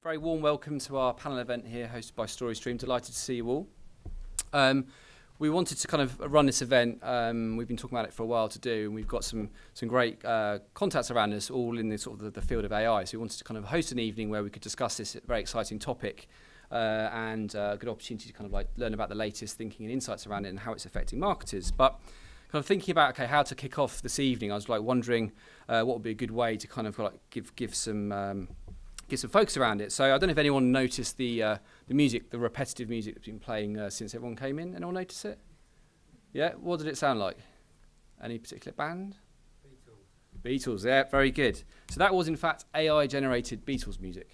Very warm welcome to our panel event here hosted by StoryStream. Delighted to see you all. We wanted to kind of run this event. We've been talking about it for a while to do, and we've got some great contacts around us, all in the sort of the field of AI. So we wanted to kind of host an evening where we could discuss this very exciting topic and a good opportunity to kind of like learn about the latest thinking and insights around it and how it's affecting marketers. But kind of thinking about how to kick off this evening, I was like wondering what would be a good way to kind of like give some focus around it. So I don't know if anyone noticed the music, the repetitive music that's been playing since everyone came in. Anyone notice it? Yeah? What did it sound like? Any particular band? Beatles, yeah, very good. So that was in fact AI-generated Beatles music.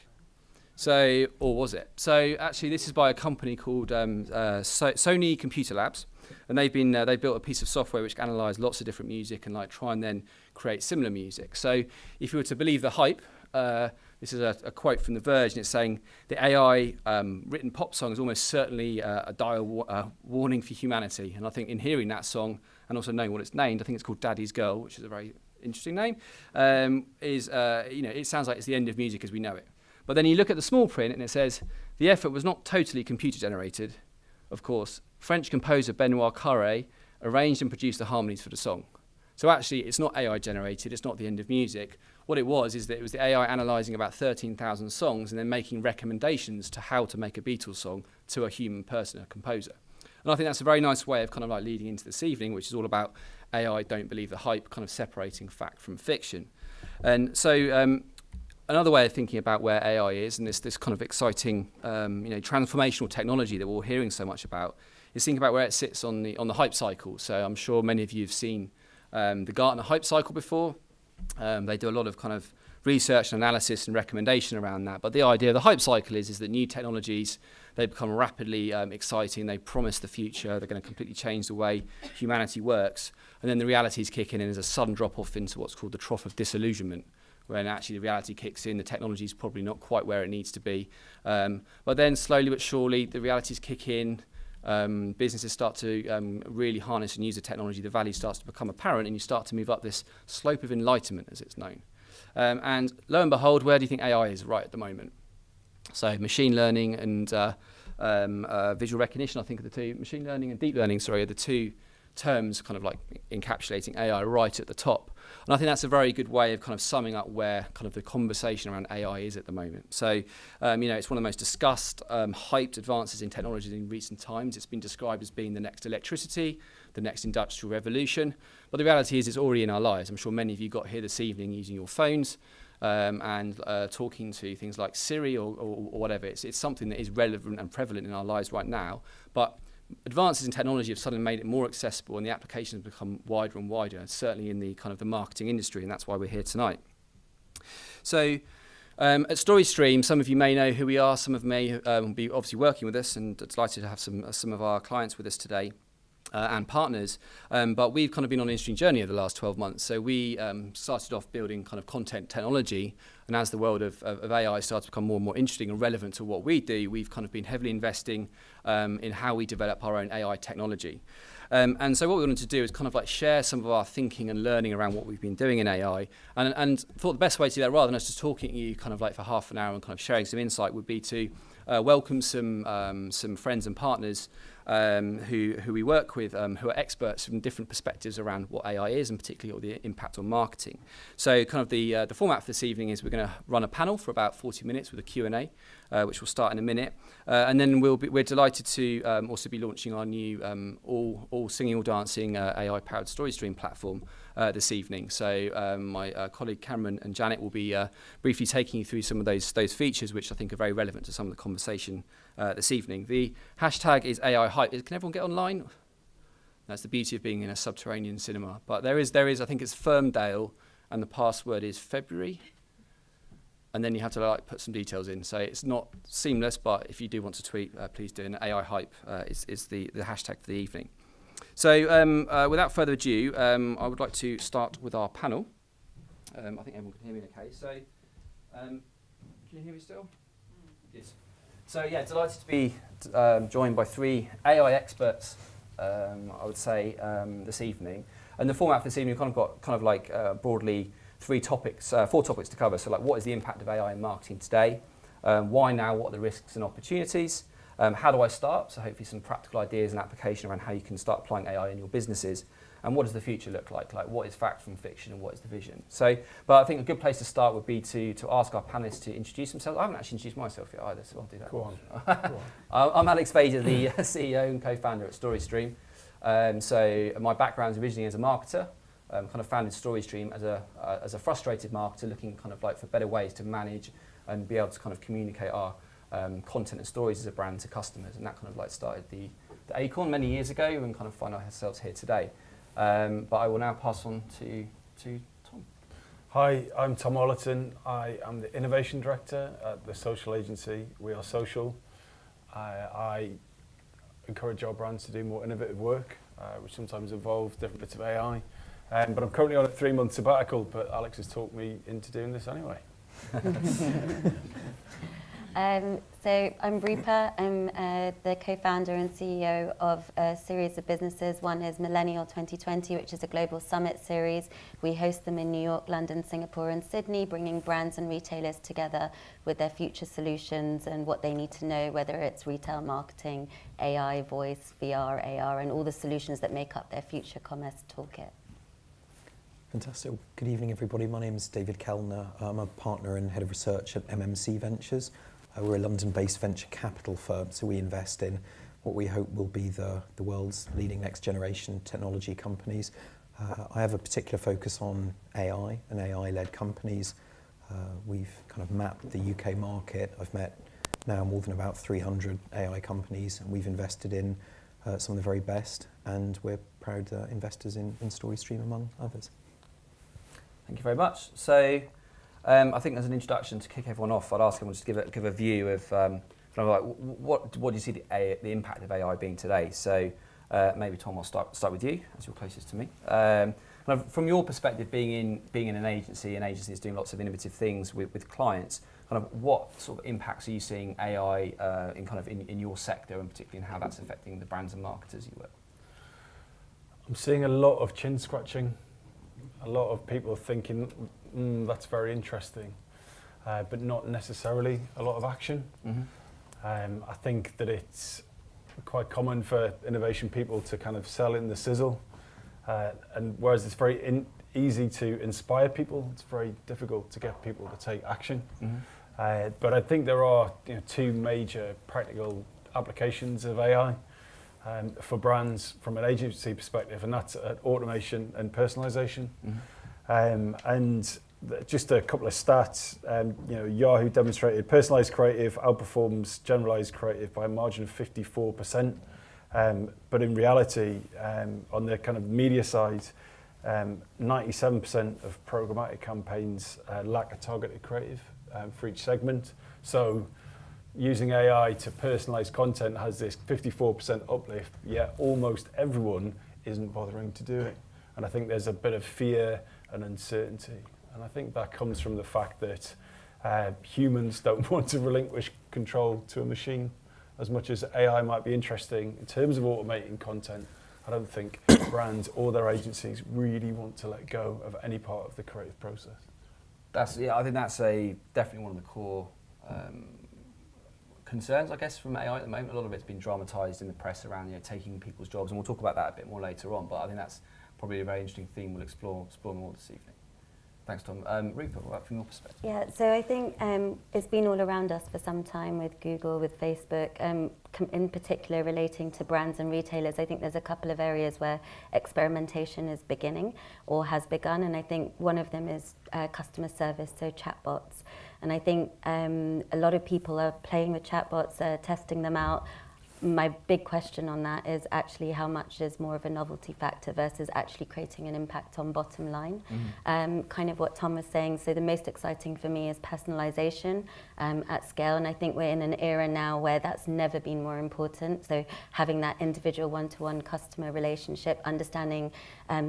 So, or was it? So actually this is by a company called Sony Computer Labs. And they've built a piece of software which can analyse lots of different music and like try and then create similar music. So if you were to believe the hype, this is a quote from The Verge, and it's saying the AI written pop song is almost certainly a dire warning for humanity. And I think in hearing that song and also knowing what it's named, I think it's called Daddy's Girl, which is a very interesting name. It sounds like it's the end of music as we know it. But then you look at the small print and it says the effort was not totally computer generated. Of course, French composer Benoit Carré arranged and produced the harmonies for the song. So actually, it's not AI generated, it's not the end of music. What it was is that it was the AI analysing about 13,000 songs and then making recommendations to how to make a Beatles song to a human person, a composer. And I think that's a very nice way of kind of like leading into this evening, which is all about AI, don't believe the hype, kind of separating fact from fiction. And so another way of thinking about where AI is and this kind of exciting transformational technology that we're all hearing so much about is thinking about where it sits on the hype cycle. So I'm sure many of you have seen the Gartner hype cycle before. They do a lot of kind of research and analysis and recommendation around that. But the idea of the hype cycle is that new technologies, they become rapidly exciting. They promise the future. They're going to completely change the way humanity works. And then the realities kick in and there's a sudden drop off into what's called the trough of disillusionment, when actually the reality kicks in, the technology is probably not quite where it needs to be. But then slowly but surely, the realities kick in, businesses start to really harness and use the technology, the value starts to become apparent, and you start to move up this slope of enlightenment, as it's known. And lo and behold, where do you think AI is right at the moment? So machine learning and visual recognition, I think are the two, machine learning and deep learning, are the two terms kind of like encapsulating AI right at the top. And I think that's a very good way of kind of summing up where kind of the conversation around AI is at the moment. So, it's one of the most discussed, hyped advances in technology in recent times. It's been described as being the next electricity, the next industrial revolution. But the reality is it's already in our lives. I'm sure many of you got here this evening using your phones and talking to things like Siri or whatever. It's something that is relevant and prevalent in our lives right now. But advances in technology have suddenly made it more accessible and the applications have become wider and wider, certainly in the kind of the marketing industry, and that's why we're here tonight. So at StoryStream, some of you may know who we are, some of you may be obviously working with us, and delighted to have some of our clients with us today. And partners, but we've kind of been on an interesting journey over the last 12 months. So we started off building kind of content technology, and as the world of AI starts to become more and more interesting and relevant to what we do, we've kind of been heavily investing in how we develop our own AI technology. And so what we wanted to do is kind of like share some of our thinking and learning around what we've been doing in AI, and thought the best way to do that, rather than us just talking to you kind of like for half an hour and kind of sharing some insight, would be to welcome some friends and partners who we work with, who are experts from different perspectives around what AI is, and particularly the impact on marketing. So kind of the format for this evening is we're going to run a panel for about 40 minutes with a Q&A, which will start in a minute. And then we're delighted to also be launching our new all singing, all dancing AI-powered StoryStream platform this evening. So my colleague Cameron and Janet will be briefly taking you through some of those features, which I think are very relevant to some of the conversation this evening. The hashtag is AI Hype. Can everyone get online? That's the beauty of being in a subterranean cinema. But there is. I think it's Ferndale, and the password is February. And then you have to like put some details in. So it's not seamless, but if you do want to tweet, please do. And AI Hype is the hashtag for the evening. So without further ado, I would like to start with our panel. I think everyone can hear me okay. So can you hear me still? Yes. So yeah, delighted to be joined by three AI experts, I would say, this evening. And the format for this evening, we've kind of like broadly four topics to cover. So like, what is the impact of AI in marketing today? Why now? What are the risks and opportunities? How do I start? So hopefully some practical ideas and application around how you can start applying AI in your businesses. And what does the future look like? Like what is fact from fiction and what is the vision? So, but I think a good place to start would be to ask our panelists to introduce themselves. I haven't actually introduced myself yet either, so I'll do that. Go on. I'm Alex Vaidya, the CEO and co-founder at StoryStream. So my background is originally as a marketer. Kind of founded StoryStream as a frustrated marketer looking kind of like for better ways to manage and be able to kind of communicate our content and stories as a brand to customers, and that kind of like started the Acorn many years ago and kind of find ourselves here today. But I will now pass on to Tom. Hi, I'm Tom Ollerton. I am the Innovation Director at the social agency We Are Social. I encourage our brands to do more innovative work, which sometimes involves different bits of AI. But I'm currently on a 3-month sabbatical, but Alex has talked me into doing this anyway. So I'm Rupa. I'm the co-founder and CEO of a series of businesses. One is Millennial 2020, which is a global summit series. We host them in New York, London, Singapore and Sydney, bringing brands and retailers together with their future solutions and what they need to know, whether it's retail marketing, AI, voice, VR, AR, and all the solutions that make up their future commerce toolkit. Fantastic. Good evening, everybody. My name is David Kelnar. I'm a partner and head of research at MMC Ventures. We're a London-based venture capital firm, so we invest in what we hope will be the world's leading next-generation technology companies. I have a particular focus on AI and AI-led companies. We've kind of mapped the UK market. I've met now more than about 300 AI companies, and we've invested in some of the very best, and we're proud investors in StoryStream, among others. Thank you very much. So I think as an introduction to kick everyone off, I'd ask everyone just to give a view of kind of like what do you see the impact of AI being today? So maybe Tom, I'll start with you as you're closest to me. Kind of from your perspective, being in an agency is doing lots of innovative things with clients. Kind of what sort of impacts are you seeing AI in your sector, and particularly in how that's affecting the brands and marketers you work? I'm seeing a lot of chin scratching. A lot of people thinking, that's very interesting, but not necessarily a lot of action. Mm-hmm. I think that it's quite common for innovation people to kind of sell in the sizzle, and whereas it's very easy to inspire people, it's very difficult to get people to take action. Mm-hmm. But I think there are two major practical applications of AI. For brands from an agency perspective, and that's automation and personalization. Mm-hmm. And just a couple of stats, Yahoo demonstrated personalized creative outperforms generalized creative by a margin of 54%. But in reality, on the kind of media side, 97% of programmatic campaigns lack a targeted creative for each segment. So using AI to personalize content has this 54% uplift, yet almost everyone isn't bothering to do it. And I think there's a bit of fear and uncertainty. And I think that comes from the fact that humans don't want to relinquish control to a machine. As much as AI might be interesting in terms of automating content, I don't think brands or their agencies really want to let go of any part of the creative process. I think that's definitely one of the core concerns, I guess, from AI at the moment. A lot of it's been dramatised in the press around taking people's jobs, and we'll talk about that a bit more later on. But I think that's probably a very interesting theme we'll explore more this evening. Thanks, Tom. Rupa, what from your perspective? Yeah, so I think it's been all around us for some time with Google, with Facebook, in particular relating to brands and retailers. I think there's a couple of areas where experimentation is beginning or has begun, and I think one of them is customer service, so chatbots. And I think a lot of people are playing with chatbots, testing them out. My big question on that is actually how much is more of a novelty factor versus actually creating an impact on bottom line. Mm-hmm. Kind of what Tom was saying. So the most exciting for me is personalization at scale. And I think we're in an era now where that's never been more important. So having that individual one-to-one customer relationship, understanding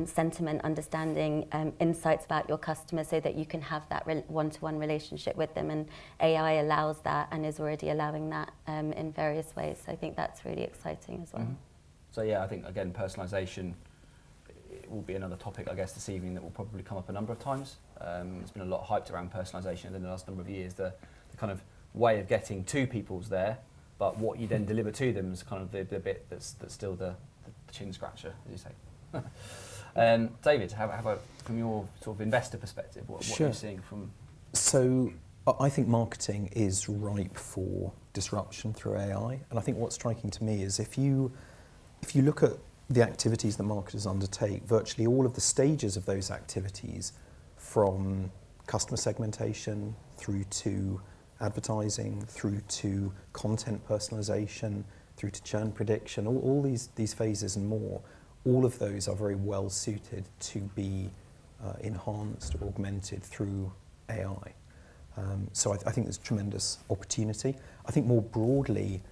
sentiment, understanding insights about your customer so that you can have that one-to-one relationship with them. And AI allows that and is already allowing that in various ways. So I think that's really exciting as well. Mm-hmm. So yeah, I think again, personalisation will be another topic, I guess, this evening that will probably come up a number of times. There's been a lot hyped around personalisation in the last number of years. The kind of way of getting to people's there, but what you then deliver to them is kind of the bit that's still the chin scratcher, as you say. David, how about from your sort of investor perspective, what are you seeing from? So I think marketing is ripe for disruption through AI, and I think what's striking to me is if you look at the activities that marketers undertake, virtually all of the stages of those activities, from customer segmentation through to advertising, through to content personalization, through to churn prediction, all these phases and more, all of those are very well suited to be enhanced or augmented through AI. So I think there's tremendous opportunity. I think more broadly,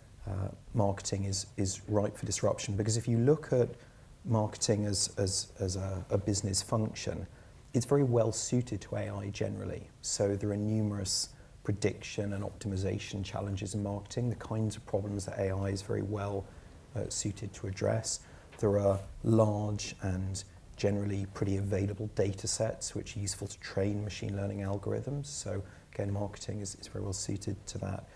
marketing is ripe for disruption, because if you look at marketing as a business function, it's very well suited to AI generally. So there are numerous prediction and optimization challenges in marketing, the kinds of problems that AI is very well suited to address. There are large and generally pretty available data sets which are useful to train machine learning algorithms. So again, marketing is very well suited to that.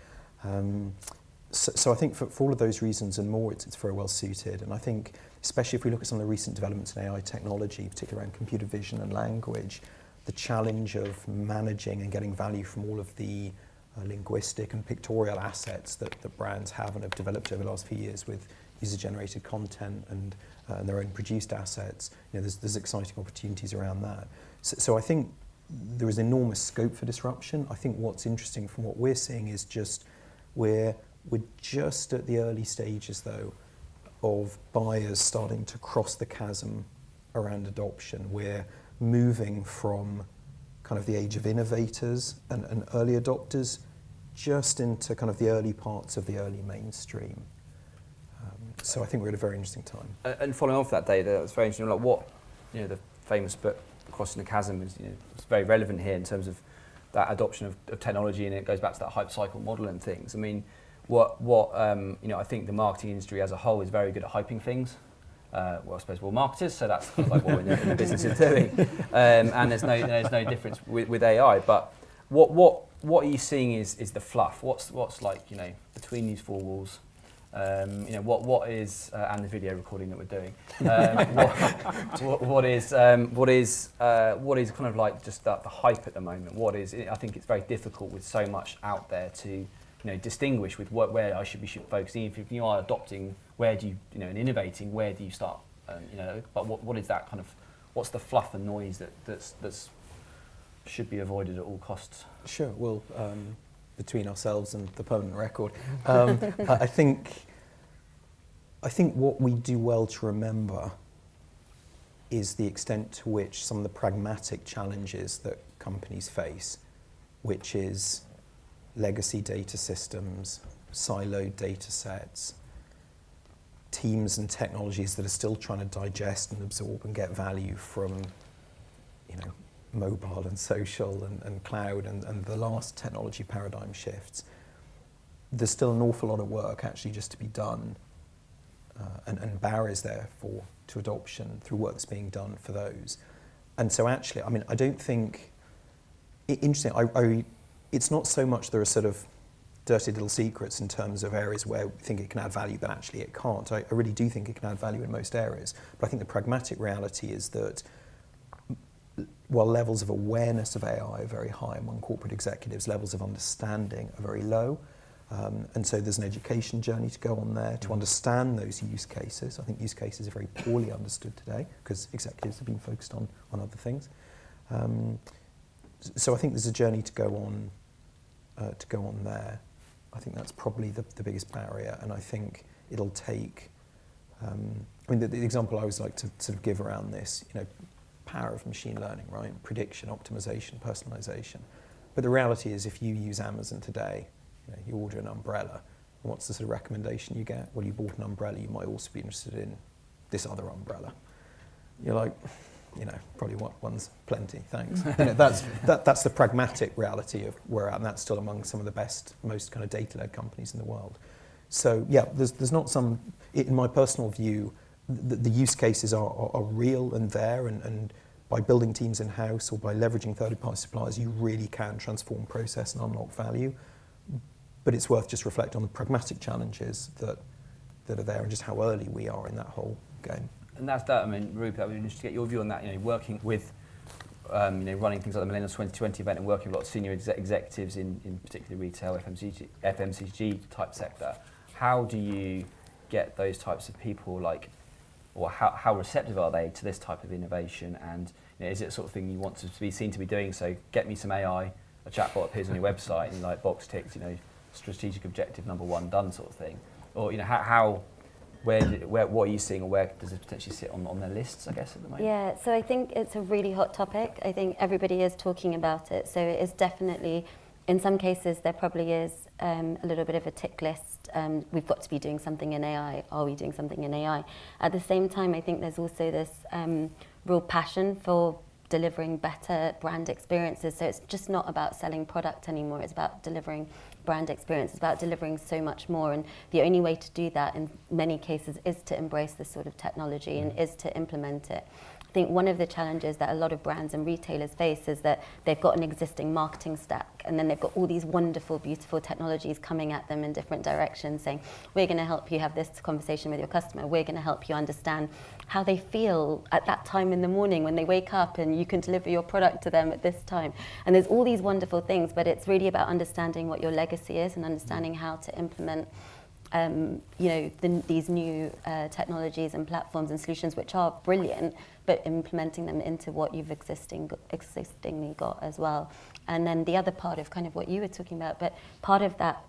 So I think for all of those reasons and more, it's very well suited. And I think, especially if we look at some of the recent developments in AI technology, particularly around computer vision and language, the challenge of managing and getting value from all of the linguistic and pictorial assets that brands have and have developed over the last few years with user-generated content and their own produced assets, there's exciting opportunities around that. So I think there is enormous scope for disruption. I think what's interesting from what we're seeing is just we're just at the early stages, though, of buyers starting to cross the chasm around adoption. We're moving from kind of the age of innovators and early adopters just into kind of the early parts of the early mainstream. So I think we're at a very interesting time. And following off that data, it's very interesting. Like what, the famous book Crossing the Chasm is, it's very relevant here in terms of that adoption of technology, and it goes back to that hype cycle model and things. I mean, I think the marketing industry as a whole is very good at hyping things. I suppose we're all marketers, so that's kind of like what we're in the business of doing. And there's no difference with AI. But what are you seeing is the fluff? What's like between these four walls? What is and the video recording that we're doing? What is kind of like just the hype at the moment? I think it's very difficult with so much out there to distinguish with where I should be focusing. If you are adopting, where do you and innovating, where do you start? But what is that kind of? What's the fluff and noise that's should be avoided at all costs? Sure. Well, between ourselves and the permanent record, I think what we do well to remember is the extent to which some of the pragmatic challenges that companies face, which is legacy data systems, siloed data sets, teams and technologies that are still trying to digest and absorb and get value from, mobile and social and cloud and the last technology paradigm shifts. There's still an awful lot of work actually just to be done, and barriers therefore to adoption through work that's being done for those. And so actually, I don't think, interesting, it's not so much there are sort of dirty little secrets in terms of areas where we think it can add value, but actually it can't. I really do think it can add value in most areas. But I think the pragmatic reality is that while levels of awareness of AI are very high among corporate executives, levels of understanding are very low. And so there's an education journey to go on there to understand those use cases. I think use cases are very poorly understood today because executives have been focused on other things. So I think there's a journey to go on there. I think that's probably the biggest barrier, and I think it'll take. The example I always like to sort of give around this, power of machine learning, right? Prediction, optimization, personalization. But the reality is, if you use Amazon today, you order an umbrella, what's the sort of recommendation you get? Well, you bought an umbrella, you might also be interested in this other umbrella. You're like, probably one's plenty, thanks. That's the pragmatic reality of where we're at, and that's still among some of the best, most kind of data-led companies in the world. So yeah, there's not some, in my personal view, the use cases are real and there, and by building teams in-house or by leveraging third-party suppliers, you really can transform process and unlock value. but it's worth just reflecting on the pragmatic challenges that are there and just how early we are in that whole game. And that's that. I mean, Rupa, I would be interested to get your view on that. Working with, running things like the Millennial 2020 event and working with a lot of senior executives in particularly retail, FMCG type sector. How do you get those types of people, or how receptive are they to this type of innovation? And is it the sort of thing you want to be seen to be doing? So get me some AI, a chatbot appears on your website, and box ticks, strategic objective number 1 done sort of thing. Or what are you seeing, or where does it potentially sit on their lists, I guess, at the moment? Yeah, so I think it's a really hot topic. I think everybody is talking about it. So it is definitely, in some cases, there probably is a little bit of a tick list. We've got to be doing something in AI. Are we doing something in AI? At the same time, I think there's also this real passion for delivering better brand experiences. So it's just not about selling product anymore. It's about delivering brand experience. It's about delivering so much more. And the only way to do that in many cases is to embrace this sort of technology and is to implement it. I think one of the challenges that a lot of brands and retailers face is that they've got an existing marketing stack, and then they've got all these wonderful, beautiful technologies coming at them in different directions, saying, we're going to help you have this conversation with your customer. We're going to help you understand how they feel at that time in the morning when they wake up, and you can deliver your product to them at this time. And there's all these wonderful things, but it's really about understanding what your legacy is and understanding how to implement these new technologies and platforms and solutions, which are brilliant, but implementing them into what you've existingly got as well. And then the other part of kind of what you were talking about, but part of that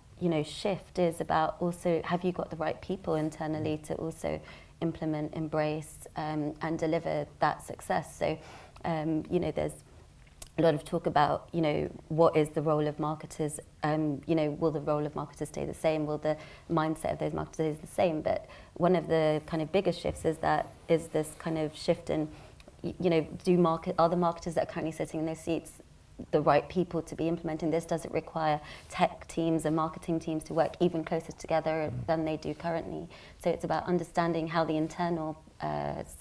shift is about also, have you got the right people internally to also implement, embrace, and deliver that success? So, there's a lot of talk about, what is the role of marketers? Will the role of marketers stay the same? Will the mindset of those marketers stay the same? But one of the kind of biggest shifts is this kind of shift in, are the marketers that are currently sitting in those seats the right people to be implementing this? Does it require tech teams and marketing teams to work even closer together than they do currently? So it's about understanding how the internal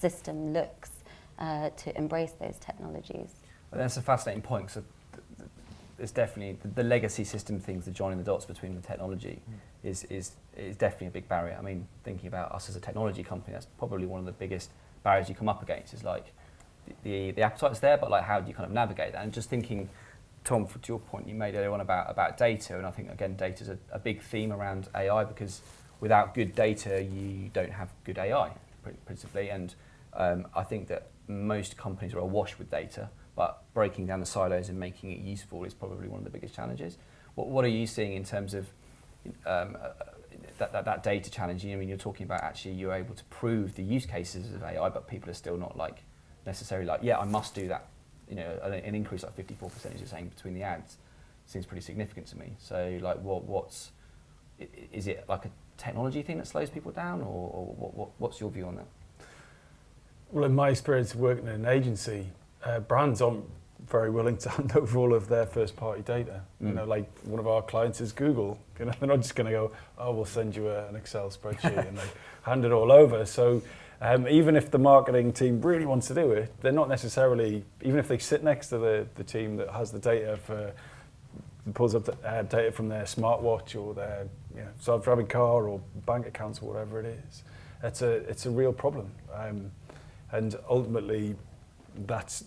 system looks to embrace those technologies. Well, that's a fascinating point. So it's definitely the legacy system things, the joining the dots between the technology is definitely a big barrier. I mean, thinking about us as a technology company, that's probably one of the biggest barriers you come up against, is the appetite's there, but how do you kind of navigate that? And just thinking, Tom, to your point you made earlier on about data, and I think again data's a big theme around AI, because without good data you don't have good AI principally, and I think that most companies are awash with data, but breaking down the silos and making it useful is probably one of the biggest challenges. What are you seeing in terms of that data challenge? You're talking about actually you're able to prove the use cases of AI, but people are still not necessarily I must do that. An increase 54%, as you're saying, between the ads seems pretty significant to me. So is it a technology thing that slows people down, or what's your view on that? Well, in my experience working in an agency, brands aren't very willing to hand over all of their first-party data. One of our clients is Google. They're not just going to go, "Oh, we'll send you an Excel spreadsheet," and they hand it all over. So even if the marketing team really wants to do it, they're not necessarily, even if they sit next to the team that has the data pulls up the data from their smartwatch or their self-driving car or bank accounts or whatever it is, it's a real problem. And ultimately, that's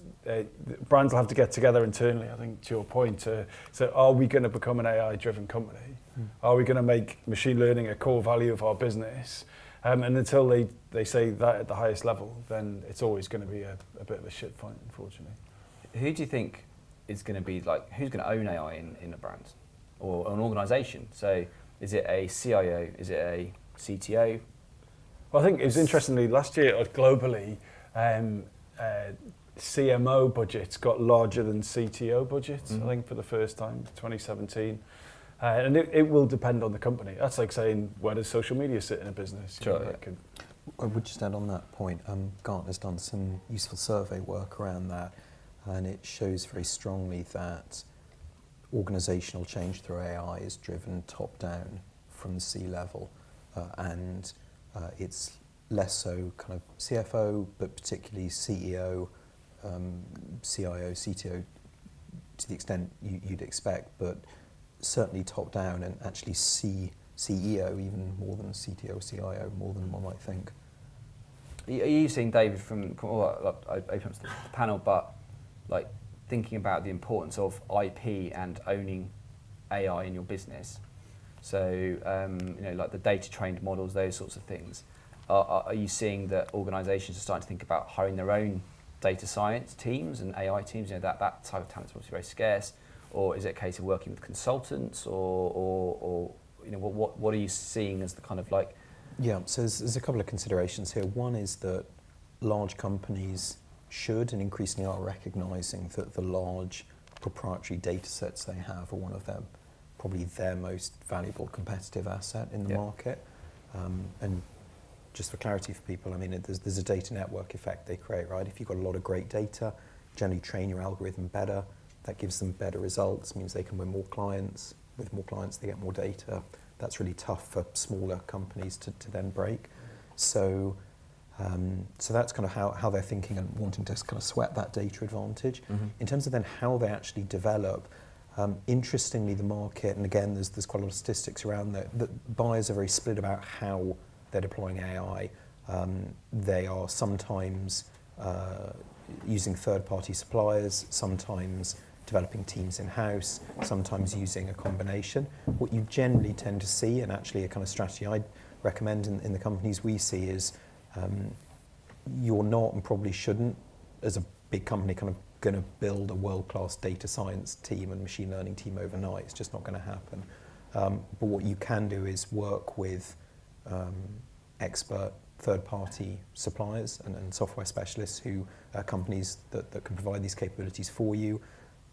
brands will have to get together internally, I think, to your point. So are we going to become an AI-driven company? Are we going to make machine learning a core value of our business? And until they say that at the highest level, then it's always going to be a bit of a shit fight, unfortunately. Who do you think is going to be who's going to own AI in a brand or an organisation? So is it a CIO? Is it a CTO? Well, I think it was interestingly last year globally, CMO budgets got larger than CTO budgets, I think, for the first time, 2017. And it will depend on the company. That's like saying, where does social media sit in a business? Sure. I would just add on that point, Gartner's done some useful survey work around that, and it shows very strongly that organisational change through AI is driven top-down from the C-level, and it's less so kind of CFO, but particularly CEO, CIO, CTO, to the extent you'd expect, but certainly top down and actually see CEO even more than CTO, CIO, more than one might think. Are you seeing, David, from I open up the panel, but like thinking about the importance of IP and owning AI in your business? So you know, like the data trained models, those sorts of things. Are you seeing that organisations are starting to think about hiring their own data science teams and AI teams? You know, that type of talent is obviously very scarce. Or is it a case of working with consultants, or you know, what are you seeing as the kind of like? Yeah, so there's a couple of considerations here. One is that large companies should and increasingly are recognising that the large proprietary data sets they have are one of them, probably their most valuable competitive asset in the market. And just for clarity for people, I mean, there's a data network effect they create, right? If you've got a lot of great data, generally train your algorithm better, that gives them better results, means they can win more clients. With more clients, they get more data. That's really tough for smaller companies to then break. So that's kind of how they're thinking and wanting to kind of sweat that data advantage. In terms of then how they actually develop, interestingly, the market, and again, there's quite a lot of statistics around that buyers are very split about how they're deploying AI. They are sometimes using third-party suppliers, sometimes developing teams in-house, sometimes using a combination. What you generally tend to see, and actually a kind of strategy I'd recommend in the companies we see, is you're not and probably shouldn't, as a big company, kind of going to build a world-class data science team and machine learning team overnight. It's just not going to happen. But what you can do is work with expert third-party suppliers and software specialists who are companies that can provide these capabilities for you,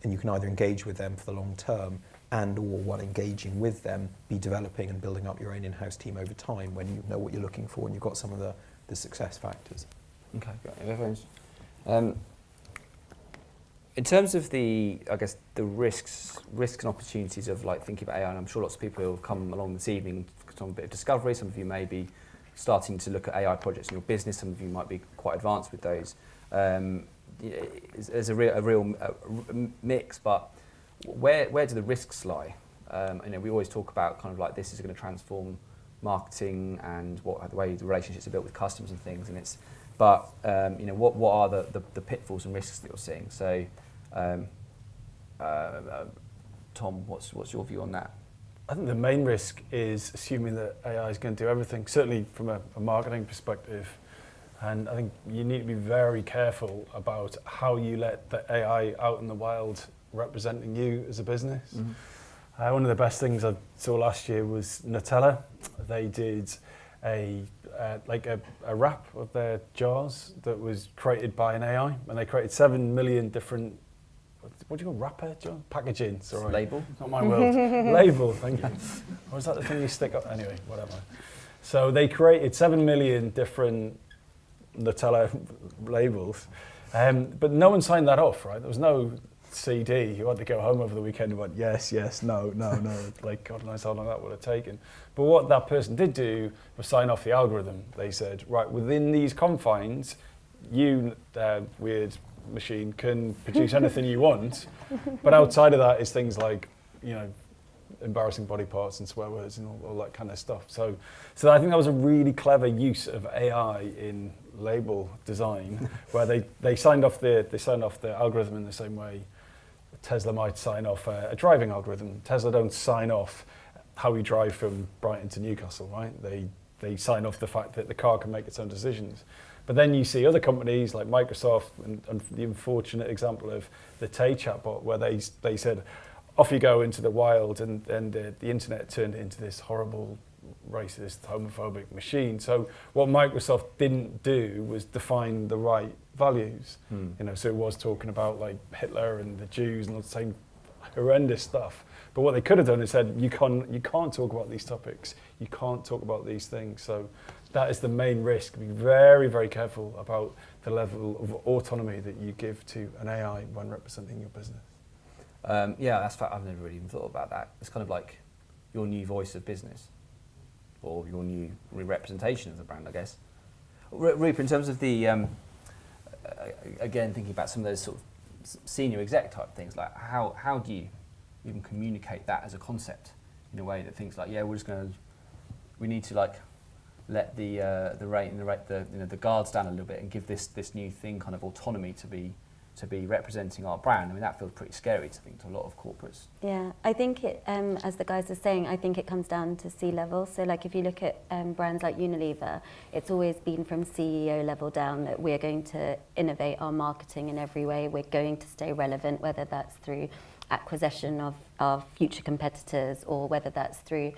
and you can either engage with them for the long term and or while engaging with them, be developing and building up your own in-house team over time when you know what you're looking for and you've got some of the success factors. Okay, great. In terms of the risks and opportunities of like thinking about AI, and I'm sure lots of people who have come along this evening from a bit of discovery. Some of you may be starting to look at AI projects in your business. Some of you might be quite advanced with those. There's a real mix, but where do the risks lie? You know, we always talk about kind of like this is going to transform marketing and the way the relationships are built with customers and things. And you know, what are the pitfalls and risks that you're seeing? So, Tom, what's your view on that? I think the main risk is assuming that AI is going to do everything, certainly from a marketing perspective. And I think you need to be very careful about how you let the AI out in the wild representing you as a business. One of the best things I saw last year was Nutella. They did a wrap of their jars that was created by an AI, and they created 7 million different, what do you call wrapper, John? Packaging, sorry. Label? Not my world. Label, thank you. Or is that the thing you stick up? Anyway, whatever. So they created 7 million different Nutella labels, but no one signed that off, right? There was no CD. You had to go home over the weekend and went, yes, no. Like, God knows how long that would have taken. But what that person did do was sign off the algorithm. They said, right, within these confines, you, weird machine, can produce anything you want. But outside of that is things like, you know, embarrassing body parts and swear words and all that kind of stuff. So I think that was a really clever use of AI in label design, where they signed off the algorithm in the same way Tesla might sign off a driving algorithm. Tesla don't sign off how you drive from Brighton to Newcastle, right? They sign off the fact that the car can make its own decisions. But then you see other companies like Microsoft and the unfortunate example of the Tay chatbot, where they said, off you go into the wild, and the internet turned into this horrible, racist, homophobic machine. So what Microsoft didn't do was define the right values. You know, so it was talking about like Hitler and the Jews and all the same horrendous stuff. But what they could have done is said, you can't talk about these topics. You can't talk about these things. So that is the main risk. Be very, very careful about the level of autonomy that you give to an AI when representing your business. Yeah, that's fact. I've never really even thought about that. It's kind of like your new voice of business, or your new representation of the brand, I guess. Rupa, in terms of the, again, thinking about some of those sort of senior exec type things, like how do you even communicate that as a concept in a way that thinks like, yeah, we need to like let the guards down a little bit and give this new thing kind of autonomy to be representing our brand. I mean, that feels pretty scary to think to a lot of corporates. Yeah, I think it, as the guys are saying, I think it comes down to C-level. So like if you look at brands like Unilever, it's always been from CEO level down that we're going to innovate our marketing in every way. We're going to stay relevant, whether that's through acquisition of our future competitors or whether that's through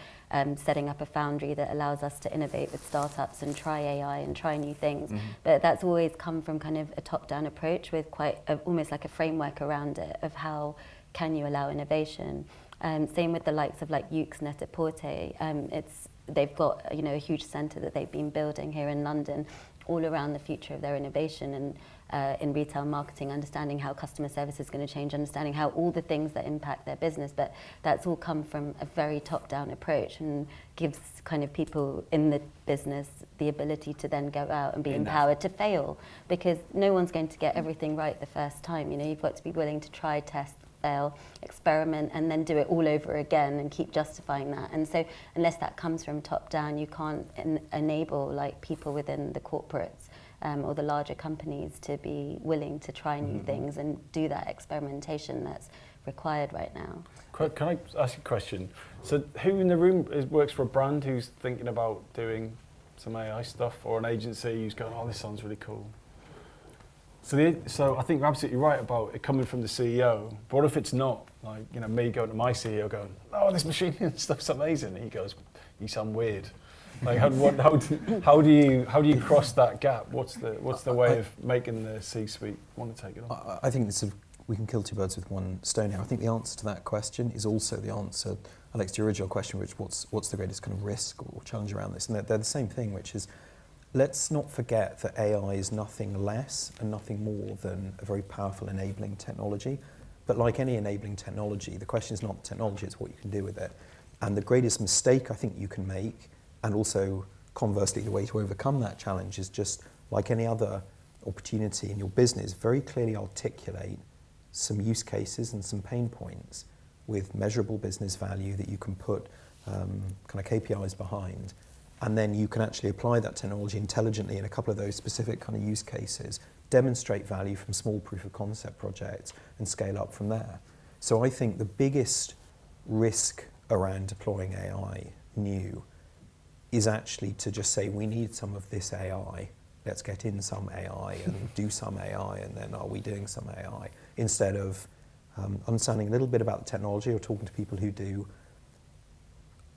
setting up a foundry that allows us to innovate with startups and try AI and try new things. But that's always come from kind of a top-down approach with almost like a framework around it of how can you allow innovation. Same with the likes of like Yoox Net-a-Porter. They've got a huge centre that they've been building here in London all around the future of their innovation and in retail marketing, understanding how customer service is going to change, understanding how all the things that impact their business, but that's all come from a very top-down approach and gives kind of people in the business the ability to then go out and be empowered to fail, because no one's going to get everything right the first time. You've got to be willing to try, test, fail, experiment, and then do it all over again and keep justifying that. And so unless that comes from top down, you can't enable like people within the corporates or the larger companies to be willing to try new things and do that experimentation that's required right now. Can I ask you a question? So who in the room works for a brand who's thinking about doing some AI stuff, or an agency who's going, oh, this sounds really cool? So I think you're absolutely right about it coming from the CEO. But what if it's not? Like, me going to my CEO going, oh, this machine stuff's amazing. And he goes, you sound weird. Like, how do you cross that gap? What's the way of making the C-suite want to take it on? I think we can kill two birds with one stone here. I think the answer to that question is also the answer, Alex, to your original question, which what's the greatest kind of risk or challenge around this? And they're the same thing, which is, let's not forget that AI is nothing less and nothing more than a very powerful enabling technology. But like any enabling technology, the question is not the technology, it's what you can do with it. And the greatest mistake I think you can make, and also conversely the way to overcome that challenge, is just like any other opportunity in your business, very clearly articulate some use cases and some pain points with measurable business value that you can put kind of KPIs behind. And then you can actually apply that technology intelligently in a couple of those specific kind of use cases, demonstrate value from small proof of concept projects and scale up from there. So I think the biggest risk around deploying AI new is actually to just say, we need some of this AI, let's get in some AI and do some AI, and then are we doing some AI? Instead of understanding a little bit about the technology or talking to people who do,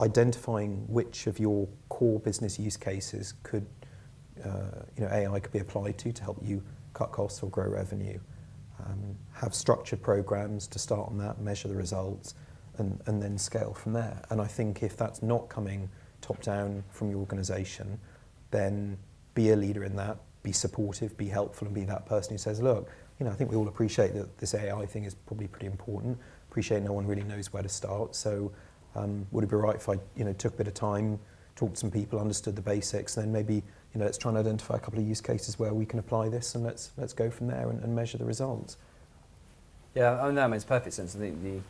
identifying which of your core business use cases could, AI could be applied to help you cut costs or grow revenue. Have structured programs to start on that, measure the results, and then scale from there. And I think if that's not coming top down from your organisation, then be a leader in that, be supportive, be helpful, and be that person who says, look, I think we all appreciate that this AI thing is probably pretty important, appreciate no one really knows where to start, so would it be right if I took a bit of time, talked to some people, understood the basics, and then maybe let's try and identify a couple of use cases where we can apply this, and let's go from there and measure the results. Yeah, I mean, that makes perfect sense. I think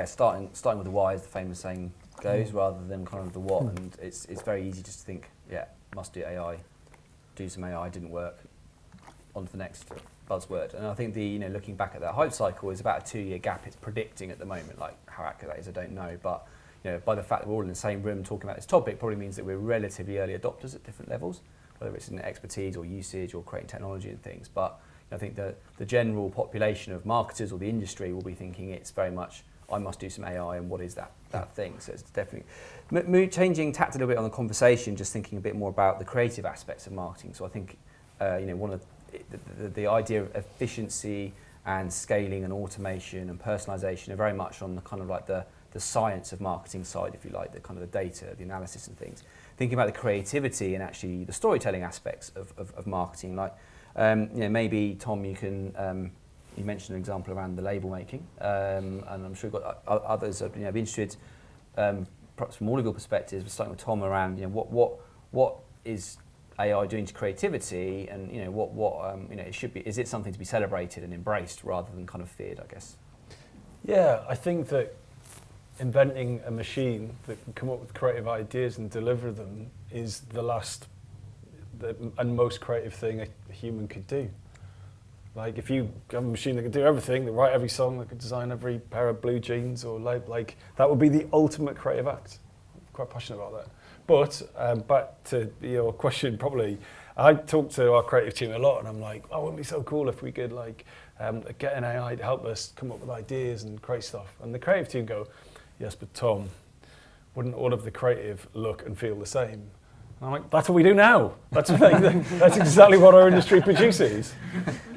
starting with the why, as the famous saying goes, rather than kind of the what, and it's very easy just to think, must do AI, do some AI, didn't work, on to the next buzzword. And I think looking back at that hype cycle is about a 2-year gap it's predicting at the moment. Like, how accurate that is, I don't know, but by the fact that we're all in the same room talking about this topic probably means that we're relatively early adopters at different levels, whether it's in expertise or usage or creating technology and things. But I think the general population of marketers or the industry will be thinking it's very much, I must do some AI, and what is that thing? So it's definitely changing tact a little bit on the conversation, just thinking a bit more about the creative aspects of marketing. So I think one of the idea of efficiency and scaling and automation and personalization are very much on the kind of like the science of marketing side, if you like, the kind of the data, the analysis and things. Thinking about the creativity and actually the storytelling aspects of marketing, like maybe Tom, you can you mentioned an example around the label making, and I'm sure you've got others. I'd be interested, perhaps from all of your perspectives, starting with Tom, around what is AI doing to creativity, and what it should be. Is it something to be celebrated and embraced rather than kind of feared, I guess? Yeah, I think that inventing a machine that can come up with creative ideas and deliver them is the last and most creative thing a human could do. Like if you have a machine that could do everything, that write every song, that could design every pair of blue jeans, or like that would be the ultimate creative act. I'm quite passionate about that. But back to your question, probably, I talk to our creative team a lot, and I'm like, oh, wouldn't it be so cool if we could get an AI to help us come up with ideas and create stuff. And the creative team go, yes, but Tom, wouldn't all of the creative look and feel the same? And I'm like, that's what we do now. That's exactly what our industry produces.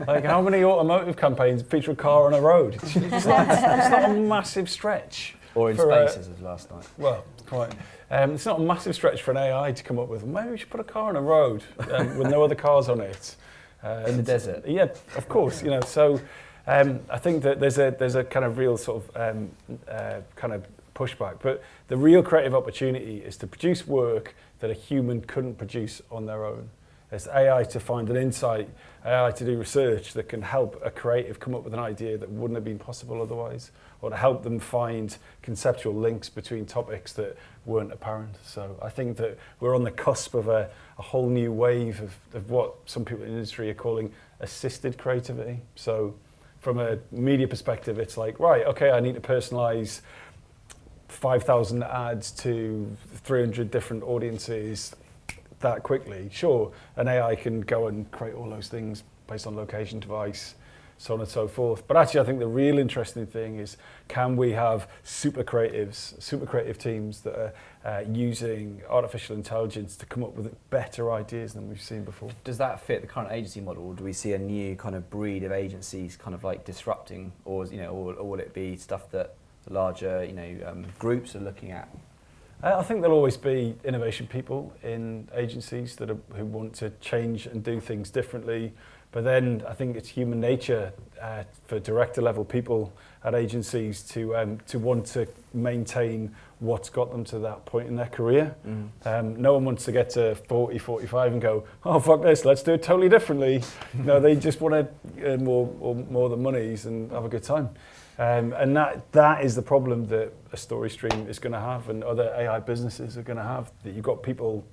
Like, how many automotive campaigns feature a car on a road? It's not a massive stretch. Or in Spaces as last night. Well, quite. It's not a massive stretch for an AI to come up with, maybe we should put a car on a road with no other cars on it. In the desert. Yeah, of course. So I think that there's a kind of real sort of kind of pushback. But the real creative opportunity is to produce work that a human couldn't produce on their own. It's AI to find an insight, AI to do research that can help a creative come up with an idea that wouldn't have been possible otherwise, or to help them find conceptual links between topics that weren't apparent. So I think that we're on the cusp of a whole new wave of what some people in the industry are calling assisted creativity. So from a media perspective, it's like, right, okay, I need to personalize 5,000 ads to 300 different audiences that quickly. Sure, an AI can go and create all those things based on location, device, so on and so forth. But actually, I think the real interesting thing is, can we have super creative teams that are using artificial intelligence to come up with better ideas than we've seen before? Does that fit the current agency model, or do we see a new kind of breed of agencies kind of like disrupting, or will it be stuff that the larger groups are looking at? I think there'll always be innovation people in agencies who want to change and do things differently. But then I think it's human nature for director level people at agencies to want to maintain what's got them to that point in their career. No one wants to get to 40, 45 and go, oh, fuck this, let's do it totally differently. They just want to earn more than monies and have a good time. And that is the problem that a StoryStream is going to have, and other AI businesses are going to have. That you've got people,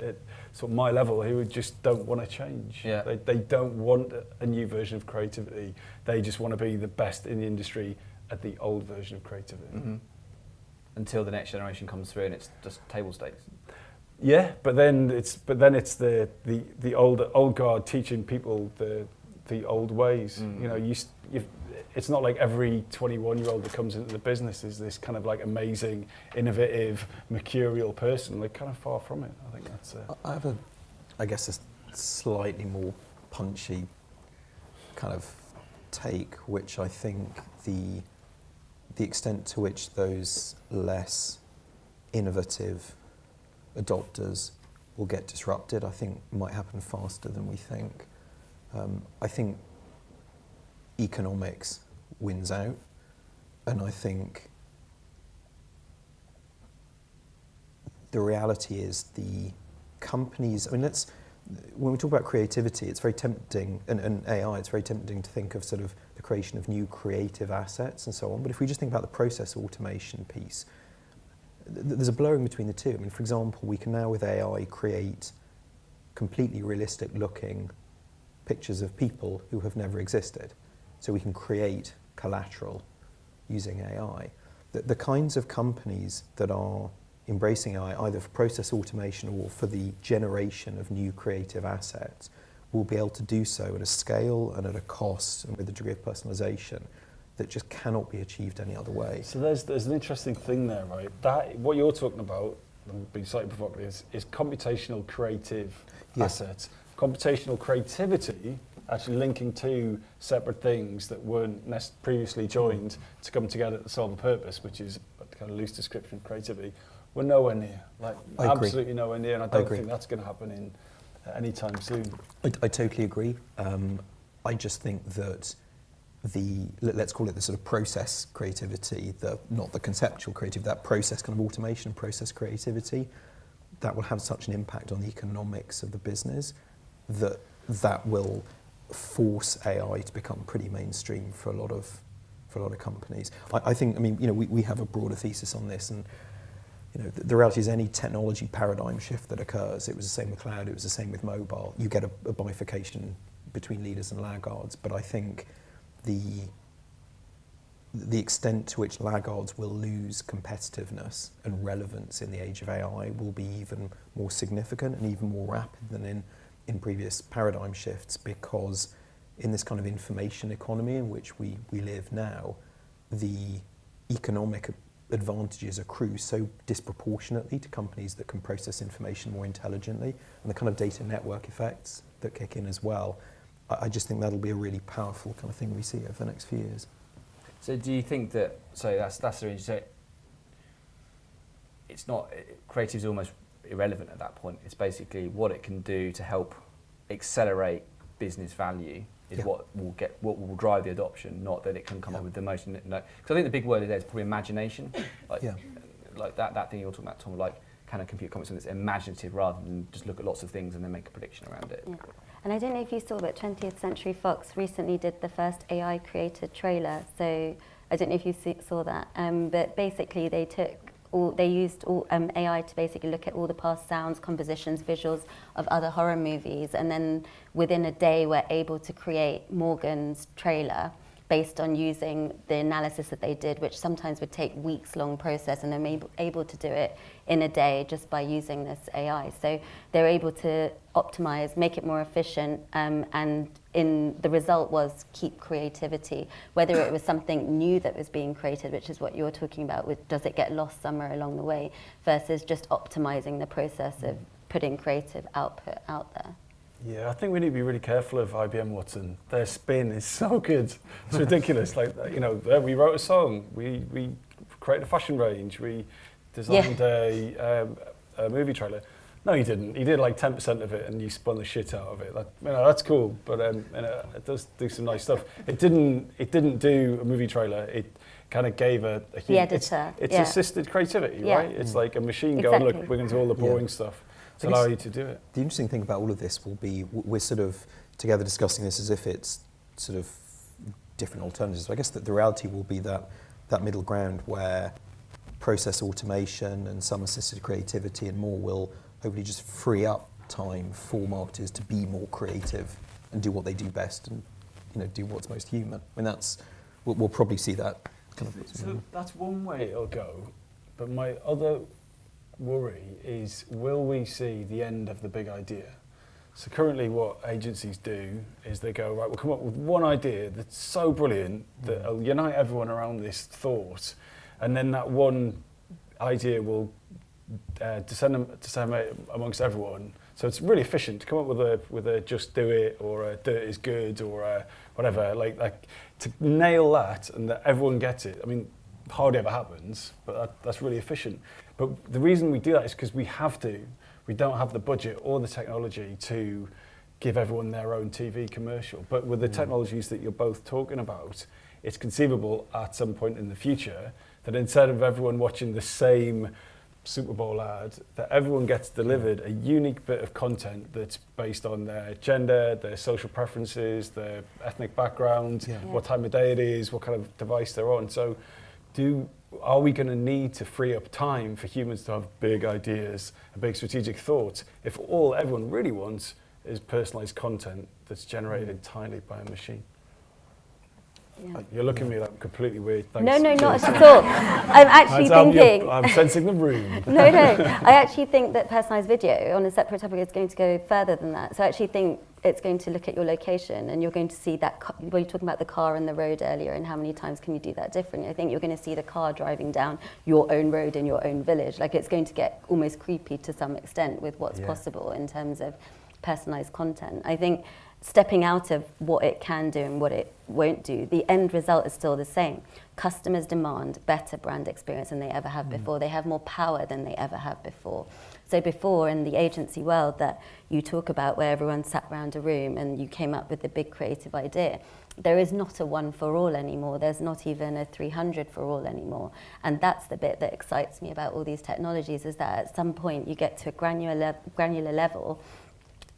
at sort of my level, who just don't want to change. Yeah. They don't want a new version of creativity. They just want to be the best in the industry at the old version of creativity. Mm-hmm. Until the next generation comes through and it's just table stakes. Yeah, but then it's the old guard teaching people the old ways. It's not like every 21-year-old that comes into the business is this kind of like amazing, innovative, mercurial person. They're kind of far from it. I think that's. I have a slightly more punchy kind of take, which I think the extent to which those less innovative adopters will get disrupted, I think might happen faster than we think. I think economics wins out, and I think the reality is the companies, when we talk about creativity, it's very tempting, and AI, it's very tempting to think of sort of the creation of new creative assets and so on, but if we just think about the process automation piece, there's a blurring between the two. For example, we can now with AI create completely realistic looking pictures of people who have never existed. So we can create collateral using AI. The kinds of companies that are embracing AI, either for process automation or for the generation of new creative assets, will be able to do so at a scale and at a cost and with a degree of personalization that just cannot be achieved any other way. So there's an interesting thing there, right? That what you're talking about, I'm being slightly provocative, is computational creative assets. Computational creativity actually linking two separate things that weren't previously joined to come together to solve a purpose, which is a kind of loose description of creativity. We're nowhere near, absolutely nowhere near, and I don't think that's going to happen in anytime soon. I totally agree. I just think that let's call it the sort of process creativity, not the conceptual creativity, that process kind of automation, process creativity, that will have such an impact on the economics of the business that will force AI to become pretty mainstream for a lot of for a lot of companies. I think, I mean, you know, we have a broader thesis on this, and you know, the reality is any technology paradigm shift that occurs, it was the same with cloud, it was the same with mobile, you get a bifurcation between leaders and laggards. But I think the extent to which laggards will lose competitiveness and relevance in the age of AI will be even more significant and even more rapid than in previous paradigm shifts, because in this kind of information economy in which we live now, the economic advantages accrue so disproportionately to companies that can process information more intelligently, and the kind of data network effects that kick in as well. I just think that'll be a really powerful kind of thing we see over the next few years. So do you think that, so that's the reason, so it's not, creative is almost irrelevant at that point. It's basically what it can do to help accelerate business value is what will drive the adoption, not that it can come up with the most. No, because I think the big word there is probably imagination. Like that thing you're talking about, Tom, like can a computer come up with something that's imaginative rather than just look at lots of things and then make a prediction around it. Yeah. And I don't know if you saw, but 20th Century Fox recently did the first AI created trailer. So I don't know if you saw that, but basically they used AI to basically look at all the past sounds, compositions, visuals of other horror movies, and then within a day were able to create Morgan's trailer based on using the analysis that they did, which sometimes would take weeks-long process, and they're able to do it in a day just by using this AI. So they're able to optimize, make it more efficient, and the result was keep creativity, whether it was something new that was being created, which is what you're talking about, with does it get lost somewhere along the way, versus just optimizing the process of putting creative output out there. Yeah, I think we need to be really careful of IBM Watson. Their spin is so good. It's ridiculous. Like, you know, we wrote a song, we created a fashion range, we designed a movie trailer. No, he didn't. He did like 10% of it, and you spun the shit out of it. That, you know, that's cool, but it does do some nice stuff. It didn't do a movie trailer. It kind of gave a huge... The editor. It's assisted creativity, right? It's like a machine going, look, we're going to do all the boring stuff. To allow you to do it. The interesting thing about all of this will be we're sort of together discussing this as if it's sort of different alternatives. I guess that the reality will be that middle ground where process automation and some assisted creativity and more will hopefully just free up time for marketers to be more creative and do what they do best, and do what's most human. I mean, we'll probably see that. So that's one way it'll go, but my other worry is, will we see the end of the big idea? So currently what agencies do is they go, right, we'll come up with one idea that's so brilliant that will unite everyone around this thought, and then that one idea will disseminate amongst everyone. So it's really efficient to come up with a just do it, or a do it is good, or a whatever, like to nail that and that everyone gets it. I mean, hardly ever happens, but that's really efficient. But the reason we do that is because we have to. We don't have the budget or the technology to give everyone their own TV commercial. But with the technologies that you're both talking about, it's conceivable at some point in the future that instead of everyone watching the same Super Bowl ad, that everyone gets delivered a unique bit of content that's based on their gender, their social preferences, their ethnic background, what time of day it is, what kind of device they're on. So are we going to need to free up time for humans to have big ideas and big strategic thoughts if all everyone really wants is personalized content that's generated entirely by a machine? Yeah. You're looking at me like I'm completely weird. Thanks. No, not at all. I'm actually thinking... I'm sensing the room. No. I actually think that personalised video on a separate topic is going to go further than that. So I actually think it's going to look at your location, and you're going to see that... We were talking about the car and the road earlier, and how many times can you do that differently. I think you're going to see the car driving down your own road in your own village. Like, it's going to get almost creepy to some extent with what's possible in terms of personalised content. I think stepping out of what it can do and what it won't do, the end result is still the same. Customers demand better brand experience than they ever have before. They have more power than they ever have before. So before, in the agency world that you talk about, where everyone sat around a room and you came up with a big creative idea, there is not a one for all anymore. There's not even a 300 for all anymore. And that's the bit that excites me about all these technologies, is that at some point you get to a granular level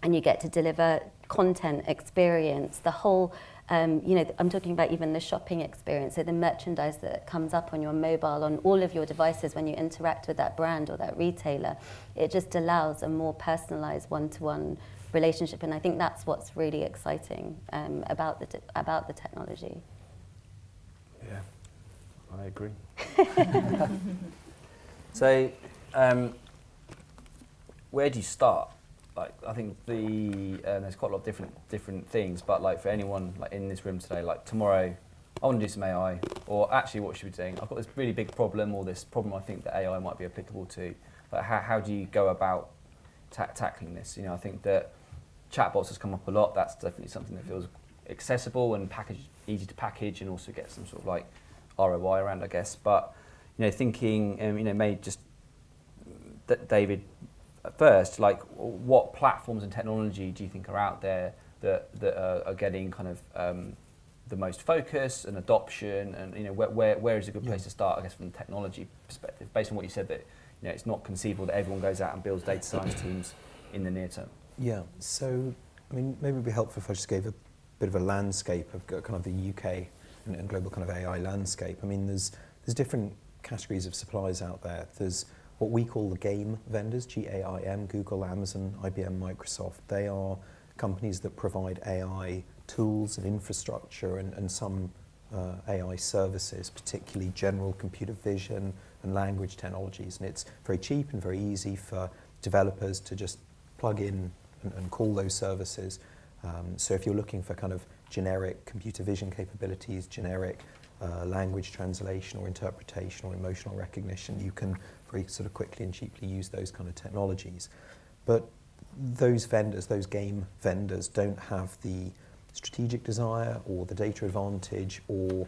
and you get to deliver content, experience, the whole I'm talking about even the shopping experience, so the merchandise that comes up on your mobile, on all of your devices when you interact with that brand or that retailer. It just allows a more personalised one-to-one relationship, and I think that's what's really exciting about the technology. Yeah, I agree. So, where do you start? Like, I think there's quite a lot of different things, but like for anyone like in this room today, like tomorrow, I want to do some AI, or actually what should we be doing? I've got this really big problem, or this problem I think that AI might be applicable to. Like, how do you go about tackling this? I think that chatbots has come up a lot. That's definitely something that feels accessible and easy to package, and also get some sort of like ROI around, I guess. But thinking, maybe just David, first, like, what platforms and technology do you think are out there that are getting kind of the most focus and adoption, and where is a good place to start, I guess, from the technology perspective, based on what you said, that it's not conceivable that everyone goes out and builds data science teams in the near term? Yeah, so maybe it would be helpful if I just gave a bit of a landscape of kind of the UK and global kind of AI landscape. There's different categories of suppliers out there. There's what we call the game vendors, GAIM, Google, Amazon, IBM, Microsoft. They are companies that provide AI tools and infrastructure and some AI services, particularly general computer vision and language technologies. And it's very cheap and very easy for developers to just plug in and call those services. So if you're looking for kind of generic computer vision capabilities, generic language translation or interpretation or emotional recognition, you can very sort of quickly and cheaply use those kind of technologies. But those vendors, those game vendors, don't have the strategic desire or the data advantage or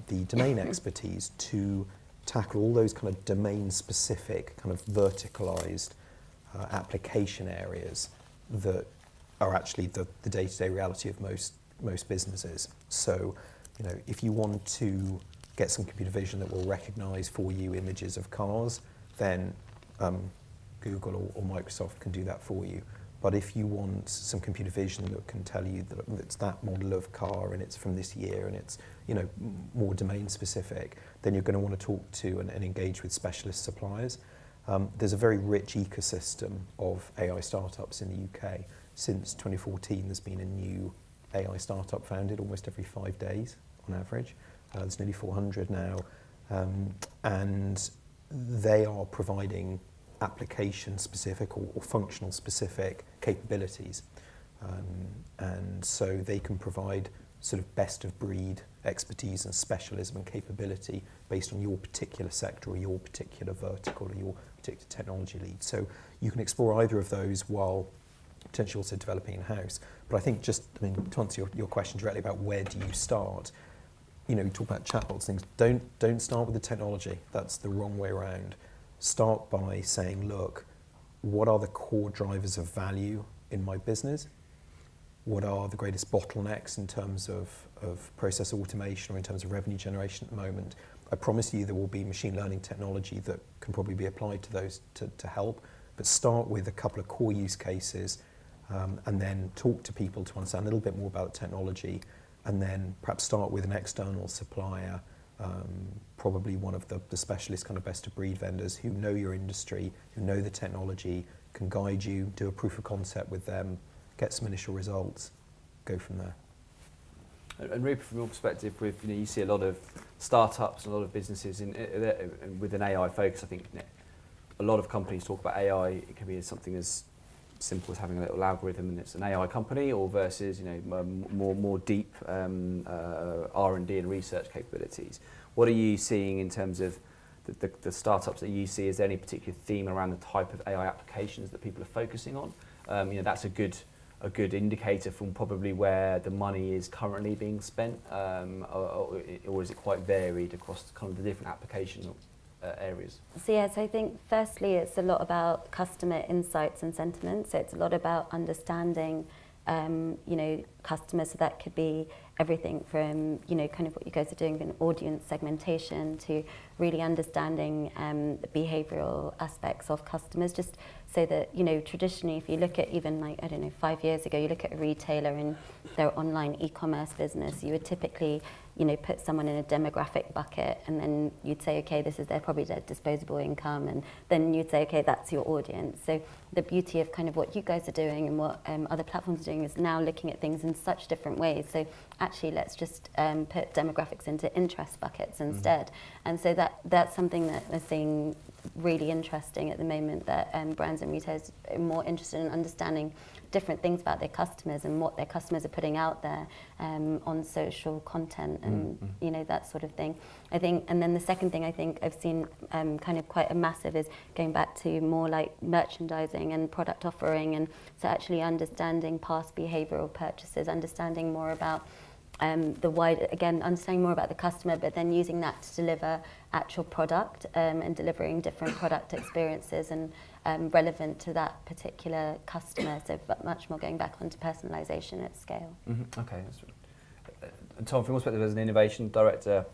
the domain expertise to tackle all those kind of domain-specific, kind of verticalized application areas that are actually the day-to-day reality of most businesses. So, if you want to get some computer vision that will recognize for you images of cars, then Google or Microsoft can do that for you. But if you want some computer vision that can tell you that it's that model of car and it's from this year and it's more domain specific, then you're going to want to talk to and engage with specialist suppliers. There's a very rich ecosystem of AI startups in the UK. Since 2014, there's been a new AI startup founded almost every 5 days on average. There's nearly 400 now, and they are providing application-specific or functional-specific capabilities, and so they can provide sort of best-of-breed expertise and specialism and capability based on your particular sector or your particular vertical or your particular technology lead. So you can explore either of those while potentially also developing in-house. But I think to answer your question directly about where do you start, you talk about chatbots, things, don't start with the technology. That's the wrong way around. Start by saying, look, what are the core drivers of value in my business? What are the greatest bottlenecks in terms of process automation or in terms of revenue generation at the moment? I promise you there will be machine learning technology that can probably be applied to those to help, but start with a couple of core use cases and then talk to people to understand a little bit more about the technology, and then perhaps start with an external supplier, probably one of the specialist kind of best of breed vendors who know your industry, who know the technology, can guide you, do a proof of concept with them, get some initial results, go from there. And Rupa, from your perspective, you see a lot of startups, a lot of businesses with an AI focus. I think a lot of companies talk about AI. It can be something as simple as having a little algorithm and it's an AI company, or versus more deep R&D and research capabilities. What are you seeing in terms of the startups that you see? Is there any particular theme around the type of AI applications that people are focusing on? That's a good indicator from probably where the money is currently being spent, or is it quite varied across kind of the different application areas? So yes, I think firstly it's a lot about customer insights and sentiment. So it's a lot about understanding customers. So that could be everything from kind of what you guys are doing in audience segmentation to really understanding the behavioural aspects of customers, just so that, you know, traditionally, if you look at even like, I don't know, 5 years ago, you look at a retailer in their online e-commerce business, you would typically, you know, put someone in a demographic bucket, and then you'd say, okay, this is probably their disposable income, and then you'd say, okay, that's your audience. So the beauty of kind of what you guys are doing and what other platforms are doing is now looking at things in such different ways. So actually, let's just put demographics into interest buckets instead. And so that's something that we're seeing really interesting at the moment, that brands and retailers are more interested in understanding different things about their customers and what their customers are putting out there on social content and you know, that sort of thing. I think, and then the second thing I think I've seen kind of quite a massive is going back to more like merchandising and product offering, and so actually understanding past behavioural purchases, understanding more about the wider, again, understanding more about the customer, but then using that to deliver actual product and delivering different product experiences and relevant to that particular customer. So much more going back onto personalisation at scale. Okay. Tom, from your perspective as an innovation director,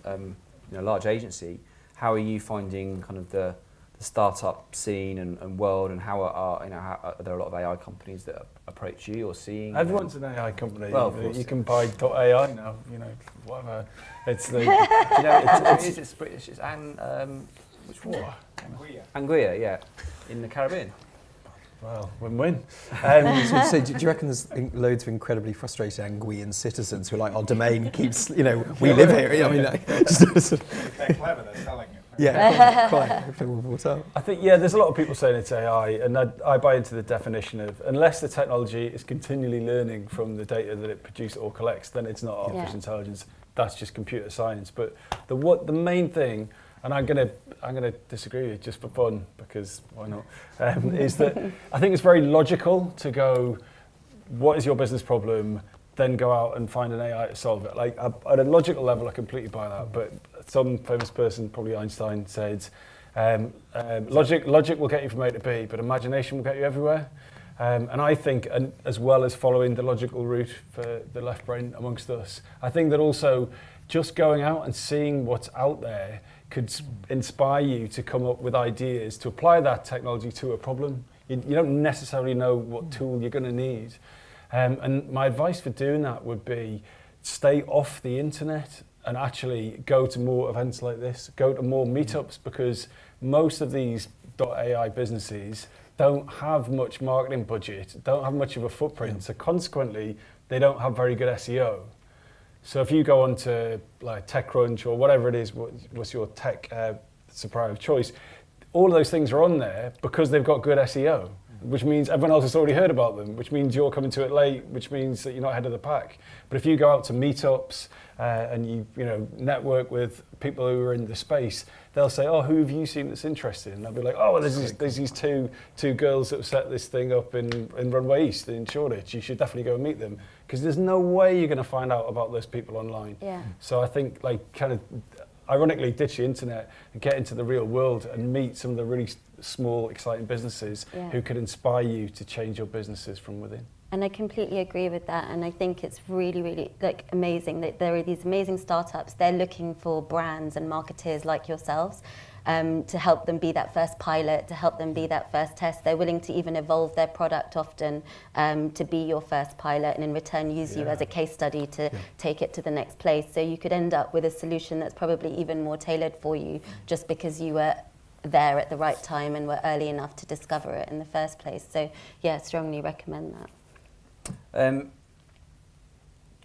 you know, large agency, how are you finding kind of the startup scene and world, and how are there a lot of AI companies that approach you or seeing? Everyone's an AI company. Well, of course, you can buy .ai now, you know, whatever. It's the... Do you know, it's British, it's which one? Anguilla, yeah, in the Caribbean. Well, win-win. So do you reckon there's loads of incredibly frustrated Anguillan citizens who are like, our domain keeps, you know, we live here. I mean, like, they're clever, they're selling it. yeah, quite. I think, yeah, there's a lot of people saying it's AI, and I buy into the definition of, unless the technology is continually learning from the data that it produces or collects, then it's not artificial intelligence. That's just computer science. But the main thing, and I'm gonna disagree with you just for fun, because why not? Is that I think it's very logical to go, what is your business problem? Then go out and find an AI to solve it. Like at a logical level, I completely buy that. But some famous person, probably Einstein, said, logic will get you from A to B, but imagination will get you everywhere. And I think, and as well as following the logical route for the left brain amongst us, I think that also just going out and seeing what's out there could inspire you to come up with ideas to apply that technology to a problem. You don't necessarily know what tool you're going to need. And my advice for doing that would be stay off the internet and actually go to more events like this, go to more meetups, because most of these .ai businesses don't have much marketing budget, don't have much of a footprint, so consequently they don't have very good SEO. So if you go on to like TechCrunch or whatever it is, what's your tech supplier of choice, all of those things are on there because they've got good SEO, which means everyone else has already heard about them, which means you're coming to it late, which means that you're not ahead of the pack. But if you go out to meetups and you network with people who are in the space, they'll say, oh, who have you seen that's interested? And I'll be like, oh, well, there's these two girls that have set this thing up in Runway East in Shoreditch. You should definitely go and meet them, because there's no way you're going to find out about those people online. Yeah. So I think, like, kind of ironically, ditch the internet and get into the real world and meet some of the really small, exciting businesses who could inspire you to change your businesses from within. And I completely agree with that. And I think it's really, really amazing that there are these amazing startups. They're looking for brands and marketeers like yourselves to help them be that first pilot, to help them be that first test. They're willing to even evolve their product often to be your first pilot, and in return use you as a case study to take it to the next place. So you could end up with a solution that's probably even more tailored for you, just because you were there at the right time and were early enough to discover it in the first place. So yeah, strongly recommend that.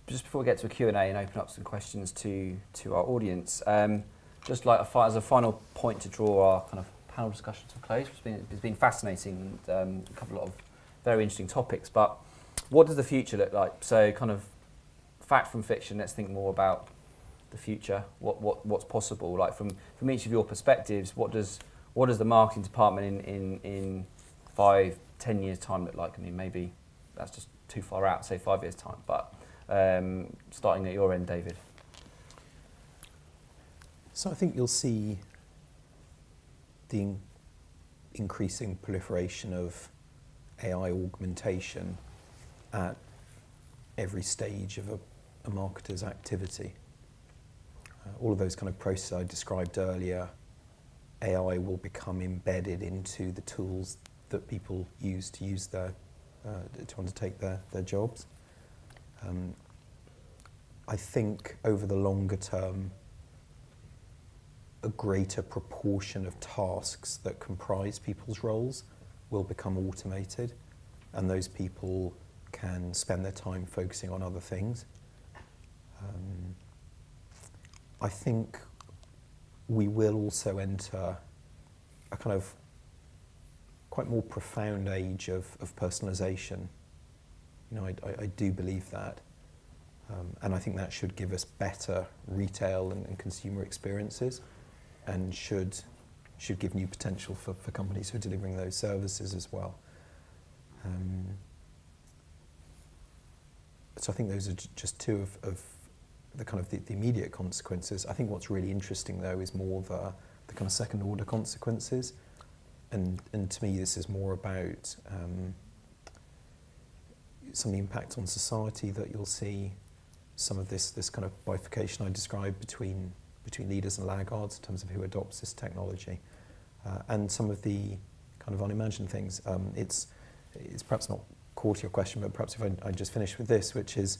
Just before we get to a Q&A and open up some questions to our audience, just like as a final point to draw our kind of panel discussion to a close, it's been fascinating, a couple of very interesting topics, but what does the future look like? So kind of fact from fiction, let's think more about the future, what's possible, like from each of your perspectives, what does the marketing department in 5-10 years time look like? I mean, maybe that's just too far out, say 5 years time, but starting at your end, David. So I think you'll see the increasing proliferation of AI augmentation at every stage of a marketer's activity. All of those kind of processes I described earlier, AI will become embedded into the tools that people use to undertake their jobs. I think over the longer term, a greater proportion of tasks that comprise people's roles will become automated, and those people can spend their time focusing on other things. I think we will also enter a kind of quite more profound age of personalisation. You know, I do believe that. And I think that should give us better retail and consumer experiences, and should give new potential for companies who are delivering those services as well. So I think those are just two of the kind of the immediate consequences. I think what's really interesting though is more the kind of second order consequences. And to me this is more about some of the impact on society that you'll see, some of this kind of bifurcation I described between leaders and laggards in terms of who adopts this technology, and some of the kind of unimagined things. It's perhaps not core to your question, but perhaps if I just finish with this, which is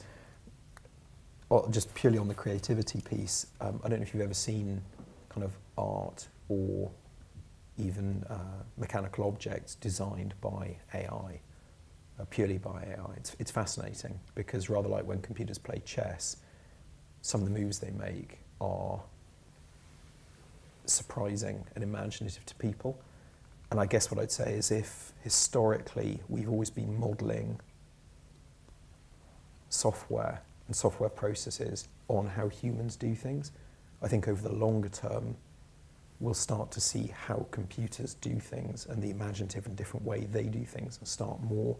just purely on the creativity piece. I don't know if you've ever seen kind of art or even mechanical objects designed by AI. Purely by AI. It's fascinating, because rather like when computers play chess, some of the moves they make are surprising and imaginative to people. And I guess what I'd say is, if historically we've always been modelling software and software processes on how humans do things, I think over the longer term we'll start to see how computers do things and the imaginative and different way they do things, and start more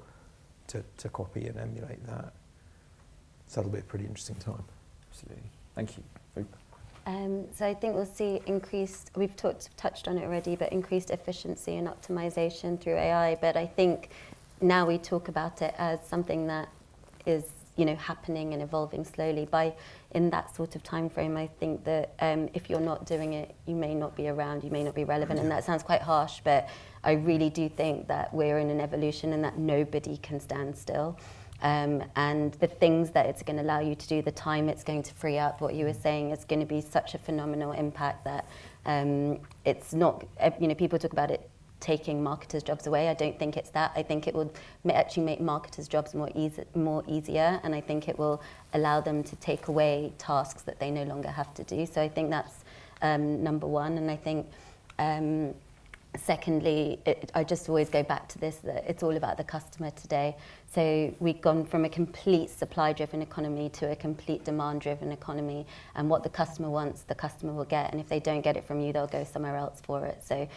to copy and emulate that. So that'll be a pretty interesting time. Absolutely. Thank you. Rupa. So I think we'll see increased, we've touched on it already, but increased efficiency and optimization through AI. But I think now we talk about it as something that is, you know, happening and evolving slowly. In that sort of time frame, I think that if you're not doing it, you may not be around, you may not be relevant, and that sounds quite harsh, but I really do think that we're in an evolution and that nobody can stand still. And the things that it's going to allow you to do, the time it's going to free up, what you were saying, is going to be such a phenomenal impact that it's not, you know, people talk about it taking marketers' jobs away. I don't think it's that. I think it will actually make marketers' jobs more easier, and I think it will allow them to take away tasks that they no longer have to do. So I think that's number one. And I think secondly, I just always go back to this, that it's all about the customer today. So we've gone from a complete supply-driven economy to a complete demand-driven economy, and what the customer wants, the customer will get, and if they don't get it from you, they'll go somewhere else for it. So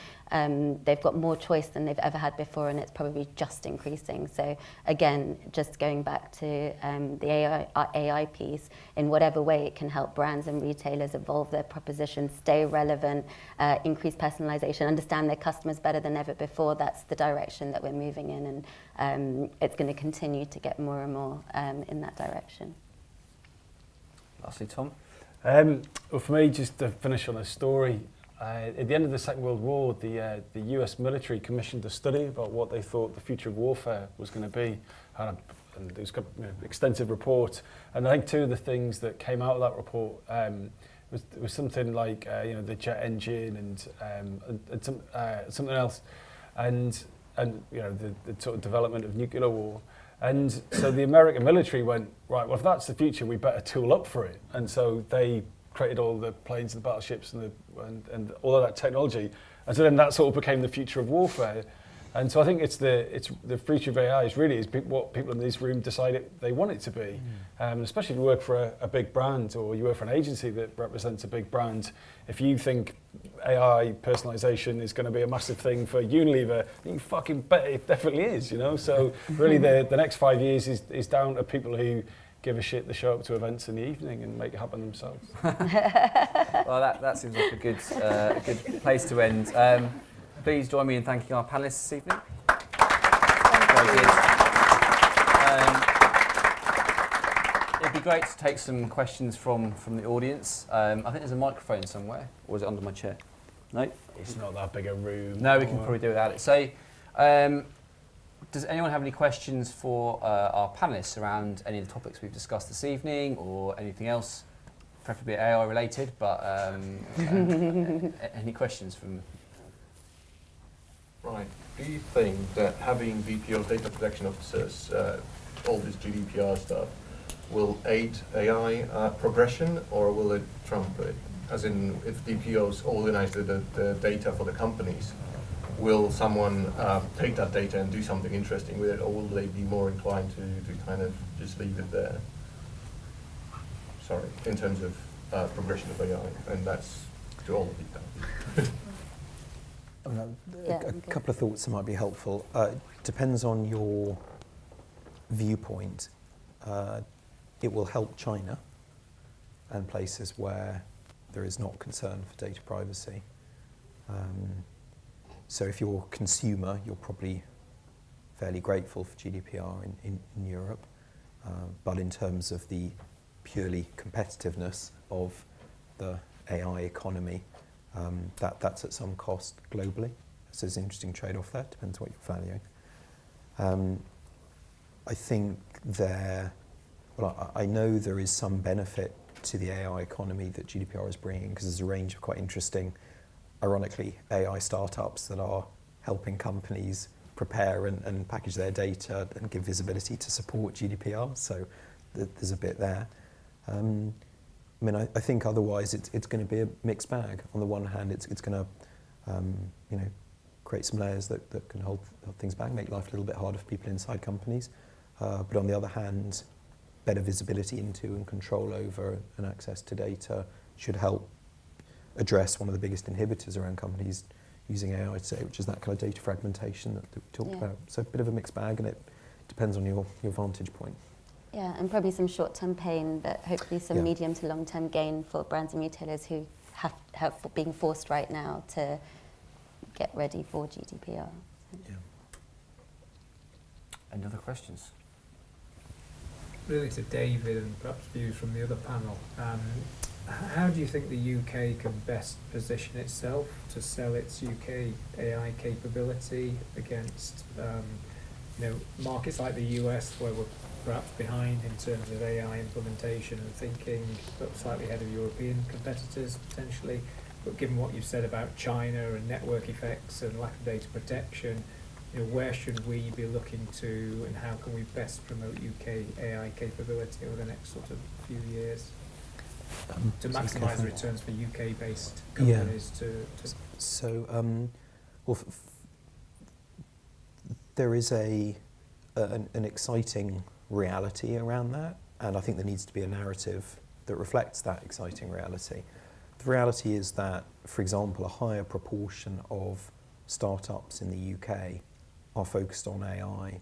they've got more choice than they've ever had before, and it's probably just increasing. So again, just going back to the AI piece, in whatever way it can help brands and retailers evolve their propositions, stay relevant, increase personalization, understand their customers better than ever before, that's the direction that we're moving in, and it's going to continue to get more and more in that direction. Lastly, Tom? Well, for me, just to finish on a story, at the end of the Second World War, the US military commissioned a study about what they thought the future of warfare was going to be, and it was an extensive report. And I think two of the things that came out of that report was something like the jet engine and something else, and the sort of development of nuclear war. And so the American military went, right, well, if that's the future, we better tool up for it. And so they created all the planes and the battleships and all of that technology. And so then that sort of became the future of warfare. And so I think it's the future of AI is what people in this room decide they want it to be. Especially if you work for a big brand, or you work for an agency that represents a big brand. If you think AI personalization is going to be a massive thing for Unilever, you fucking bet it definitely is, you know. So really the next 5 years is down to people who give a shit to show up to events in the evening and make it happen themselves. Well, that seems like a good place to end. Please join me in thanking our panellists this evening. Very good. It'd be great to take some questions from the audience. I think there's a microphone somewhere, or is it under my chair? No? It's not that big a room. No, we can probably do without it. So Does anyone have any questions for our panellists around any of the topics we've discussed this evening, or anything else, preferably AI related? But any questions from? Right. Do you think that having DPO, data protection officers, all this GDPR stuff, will aid AI progression, or will it trump it? As in, if DPOs organize the data for the companies, will someone take that data and do something interesting with it, or will they be more inclined to kind of just leave it there? Sorry, in terms of progression of AI, and that's to all of you. A couple of thoughts that might be helpful. Depends on your viewpoint. It will help China and places where there is not concern for data privacy. So if you're a consumer, you're probably fairly grateful for GDPR in Europe. But in terms of the purely competitiveness of the AI economy, that's at some cost globally. So there's an interesting trade-off there, depends what you're valuing. I think I know there is some benefit to the AI economy that GDPR is bringing, because there's a range of quite interesting, ironically, AI startups that are helping companies prepare and package their data and give visibility to support GDPR. So there's a bit there. I think otherwise it's going to be a mixed bag. On the one hand, it's going to create some layers that can hold things back, make life a little bit harder for people inside companies. But on the other hand, better visibility into and control over and access to data should help address one of the biggest inhibitors around companies using AI today, which is that kind of data fragmentation that we talked about. So a bit of a mixed bag, and it depends on your vantage point. Yeah, and probably some short-term pain, but hopefully some medium to long-term gain for brands and retailers who have being forced right now to get ready for GDPR. Yeah. Any other questions? Really to David, and perhaps views from the other panel. How do you think the UK can best position itself to sell its UK AI capability against markets like the US, where we're perhaps behind in terms of AI implementation and thinking, but slightly ahead of European competitors potentially? But given what you've said about China and network effects and lack of data protection, where should we be looking to, and how can we best promote UK AI capability over the next sort of few years to maximise returns for UK-based companies? There is an exciting reality around that, and I think there needs to be a narrative that reflects that exciting reality. The reality is that, for example, a higher proportion of startups in the UK are focused on AI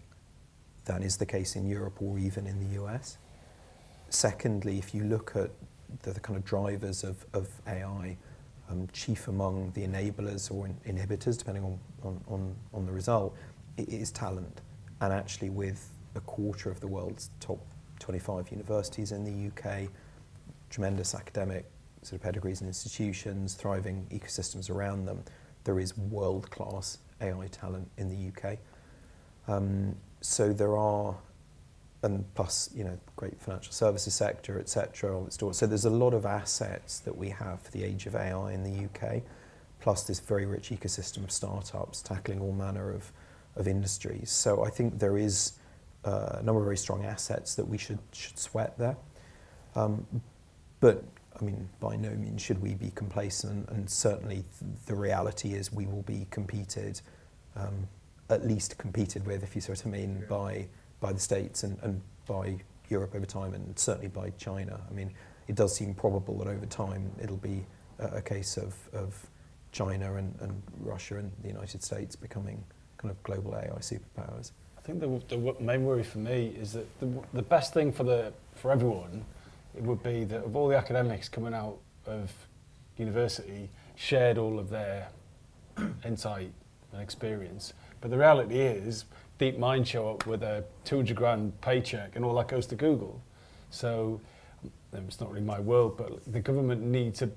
than is the case in Europe or even in the US. Secondly, if you look at the kind of drivers of AI, chief among the enablers or inhibitors, depending on the result, it is talent. And actually, with a quarter of the world's top 25 universities in the UK, tremendous academic sort of pedigrees and institutions, thriving ecosystems around them, there is world-class AI talent in the UK. So there are, and plus, great financial services sector, etc. So there's a lot of assets that we have for the age of AI in the UK, plus this very rich ecosystem of startups tackling all manner of industries. So I think there is a number of very strong assets that we should sweat there. But by no means should we be complacent, and certainly the reality is we will be at least competed with, if you see what I mean, by the States and by Europe over time, and certainly by China. It does seem probable that over time it'll be a case of China and Russia and the United States becoming kind of global AI superpowers. I think the main worry for me is that the best thing for everyone, it would be that of all the academics coming out of university shared all of their insight and experience. But the reality is, DeepMind show up with a 200 grand paycheck and all that goes to Google. So it's not really my world, but the government needs to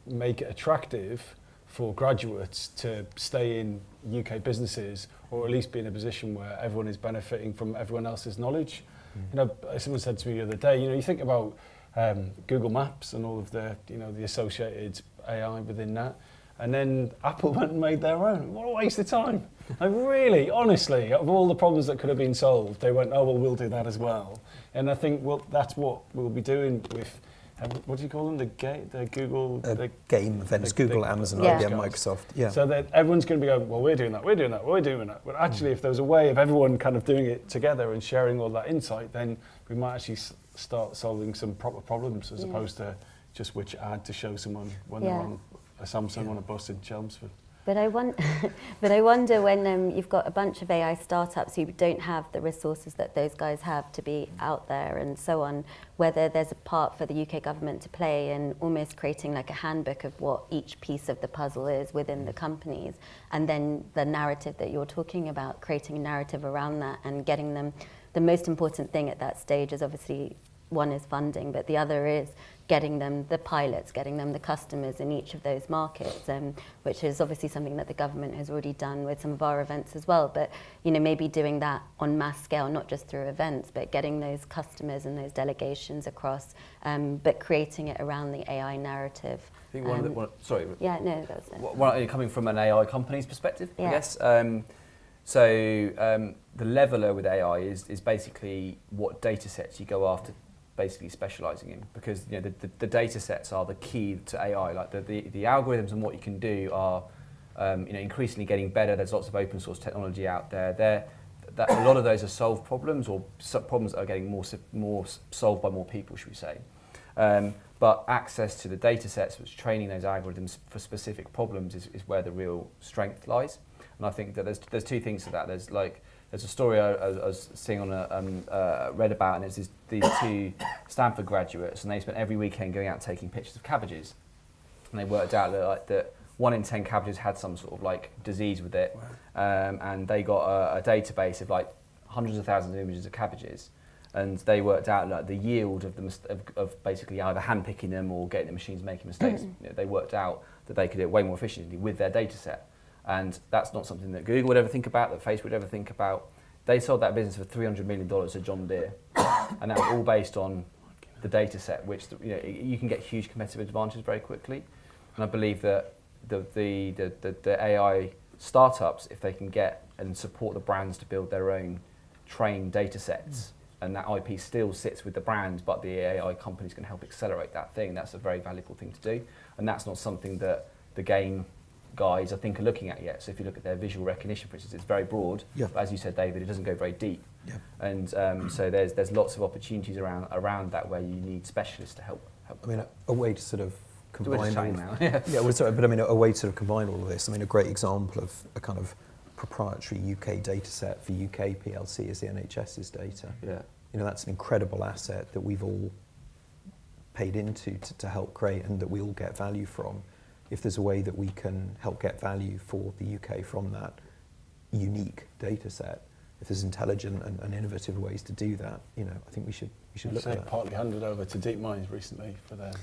make it attractive for graduates to stay in UK businesses, or at least be in a position where everyone is benefiting from everyone else's knowledge. You know, someone said to me the other day, you know, you think about Google Maps and all of the, you know, the associated AI within that, and then Apple went and made their own. What a waste of time. Like really, honestly, of all the problems that could have been solved, they went, oh, well, we'll do that as well. And I think, well, that's what we'll be doing with, what do you call them? The Google... the game events, Google, Amazon, Yeah. IBM, Microsoft. Yeah. So that everyone's going to be going, well, we're doing that, we're doing that, we're doing that. But actually, if there was a way of everyone kind of doing it together and sharing all that insight, then we might actually start solving some proper problems, as opposed to just which ad to show someone when they're on a Samsung on a bus in Chelmsford. But I wonder when you've got a bunch of AI startups who don't have the resources that those guys have to be out there and so on, whether there's a part for the UK government to play in almost creating like a handbook of what each piece of the puzzle is within the companies, and then the narrative that you're talking about, creating a narrative around that and getting them. The most important thing at that stage is obviously, one is funding, but the other is getting them the pilots, getting them the customers in each of those markets, which is obviously something that the government has already done with some of our events as well. But you know, maybe doing that on mass scale, not just through events, but getting those customers and those delegations across, but creating it around the AI narrative. I think one of the, sorry. Yeah, no, that was it. Well, coming from an AI company's perspective, Yeah. I guess. The leveler with AI is basically what data sets you go after, basically specialising in, because you know the data sets are the key to AI. Like the algorithms and what you can do are you know, increasingly getting better. There's lots of open source technology out there. A lot of those are solved problems, or problems that are getting more solved by more people, should we say. But access to the data sets, which training those algorithms for specific problems is where the real strength lies. And I think that there's two things to that. There's a story I was seeing on read about, and it's these two Stanford graduates, and they spent every weekend going out taking pictures of cabbages, and they worked out that 1 in 10 cabbages had some sort of like disease with it. Wow. And they got a database of like hundreds of thousands of images of cabbages, and they worked out like the yield of basically either hand picking them or getting the machines making mistakes. You know, they worked out that they could do it way more efficiently with their data set. And that's not something that Google would ever think about, that Facebook would ever think about. They sold that business for $300 million to John Deere, and that was all based on the data set, which you know, you can get huge competitive advantage very quickly. And I believe that the AI startups, if they can get and support the brands to build their own trained data sets, and that IP still sits with the brand, but the AI companies can help accelerate that thing, that's a very valuable thing to do. And that's not something that the game guys I think are looking at yet. So if you look at their visual recognition, for instance, it's very broad. Yeah. But as you said, David, it doesn't go very deep. Yeah. And so there's lots of opportunities around that where you need specialists to help. I mean, a way to sort of combine all now. yeah, well, sorry, but I mean, a way to sort of combine all of this. I mean, a great example of a kind of proprietary UK data set for UK PLC is the NHS's data. Yeah. You know, that's an incredible asset that we've all paid into to help create, and that we all get value from. If there's a way that we can help get value for the UK from that unique data set, if there's intelligent and innovative ways to do that, you know, I think we should look at that. Partly handed over to DeepMind recently for their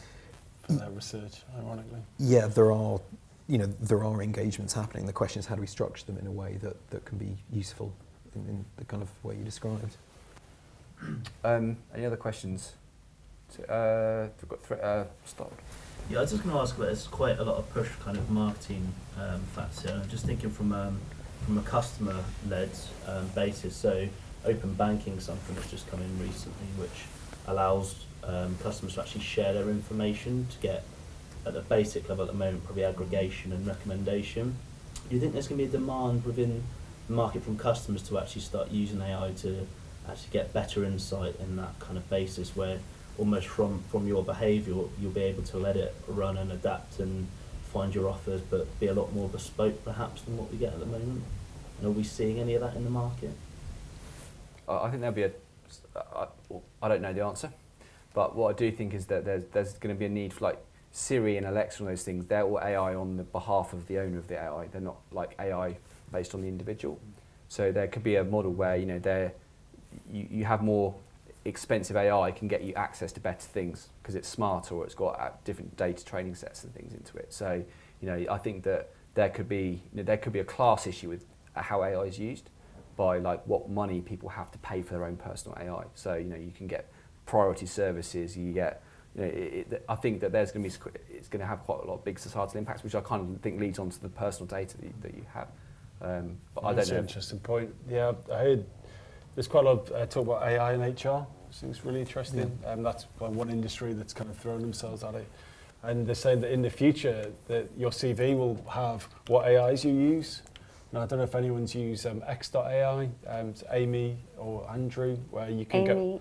research, ironically. Yeah, there are engagements happening. The question is, how do we structure them in a way that can be useful in the kind of way you described? Any other questions? We've got start. Yeah, I was just going to ask, there's quite a lot of push kind of marketing facts here. I'm just thinking from a customer-led basis. So open banking is something that's just come in recently, which allows customers to actually share their information to get, at the basic level at the moment, probably aggregation and recommendation. Do you think there's going to be a demand within the market from customers to actually start using AI to actually get better insight in that kind of basis, where almost from your behaviour you'll be able to let it run and adapt and find your offers, but be a lot more bespoke perhaps than what we get at the moment? And are we seeing any of that in the market? I think there'll be I don't know the answer, but what I do think is that there's going to be a need for like Siri and Alexa and those things. They're all AI on the behalf of the owner of the AI. They're not like AI based on the individual. So there could be a model where, you know, you have more expensive AI can get you access to better things because it's smarter or it's got different data training sets and things into it. So, I think that there could be a class issue with how AI is used by like what money people have to pay for their own personal AI. So, you can get priority services, you get, I think that it's going to have quite a lot of big societal impacts, which I kind of think leads on to the personal data that you have. But I don't know. That's an interesting point. Yeah, I heard there's quite a lot of talk about AI in HR. I think it's really interesting. That's one industry that's kind of thrown themselves at it. And they're saying that in the future that your CV will have what AIs you use. Now, I don't know if anyone's used X.AI, Amy or Andrew, where you can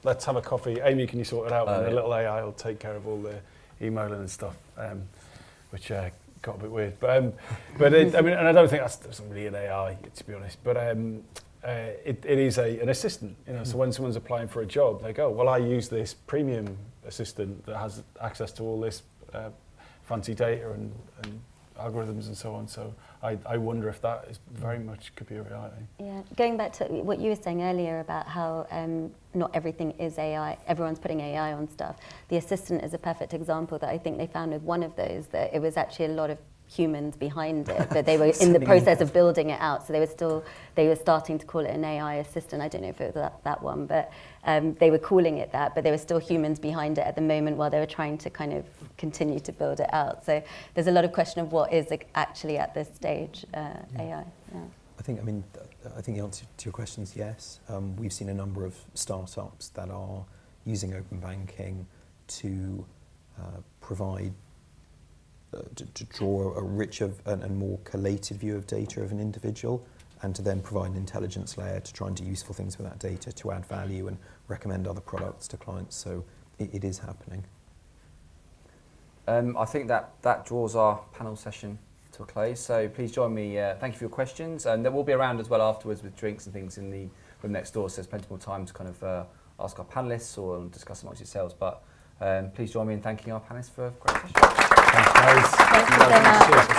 let's have a coffee. Amy, can you sort it out? And the little AI will take care of all the emailing and stuff, which got a bit weird. But and I don't think that's really an AI, to be honest. But it is an assistant. So when someone's applying for a job, they go, well, I use this premium assistant that has access to all this fancy data and algorithms and so on. So I wonder if that is very much could be a reality. Yeah, going back to what you were saying earlier about how not everything is AI, everyone's putting AI on stuff. The assistant is a perfect example that I think they found with one of those, that it was actually a lot of humans behind it, but they were in the process of building it out. So they were starting to call it an AI assistant. I don't know if it was that one, but they were calling it that, but there were still humans behind it at the moment while they were trying to kind of continue to build it out. So there's a lot of question of what is actually at this stage AI. Yeah. I think the answer to your question is yes. We've seen a number of startups that are using open banking to provide to draw a richer and more collated view of data of an individual, and to then provide an intelligence layer to try and do useful things with that data to add value and recommend other products to clients. So it is happening. I think that draws our panel session to a close. So please join me. Thank you for your questions, and then we'll be around as well afterwards with drinks and things in the room next door. So there's plenty more time to kind of ask our panelists or discuss amongst yourselves. But please join me in thanking our panelists for a great session. Thanks, guys. Thank you so much.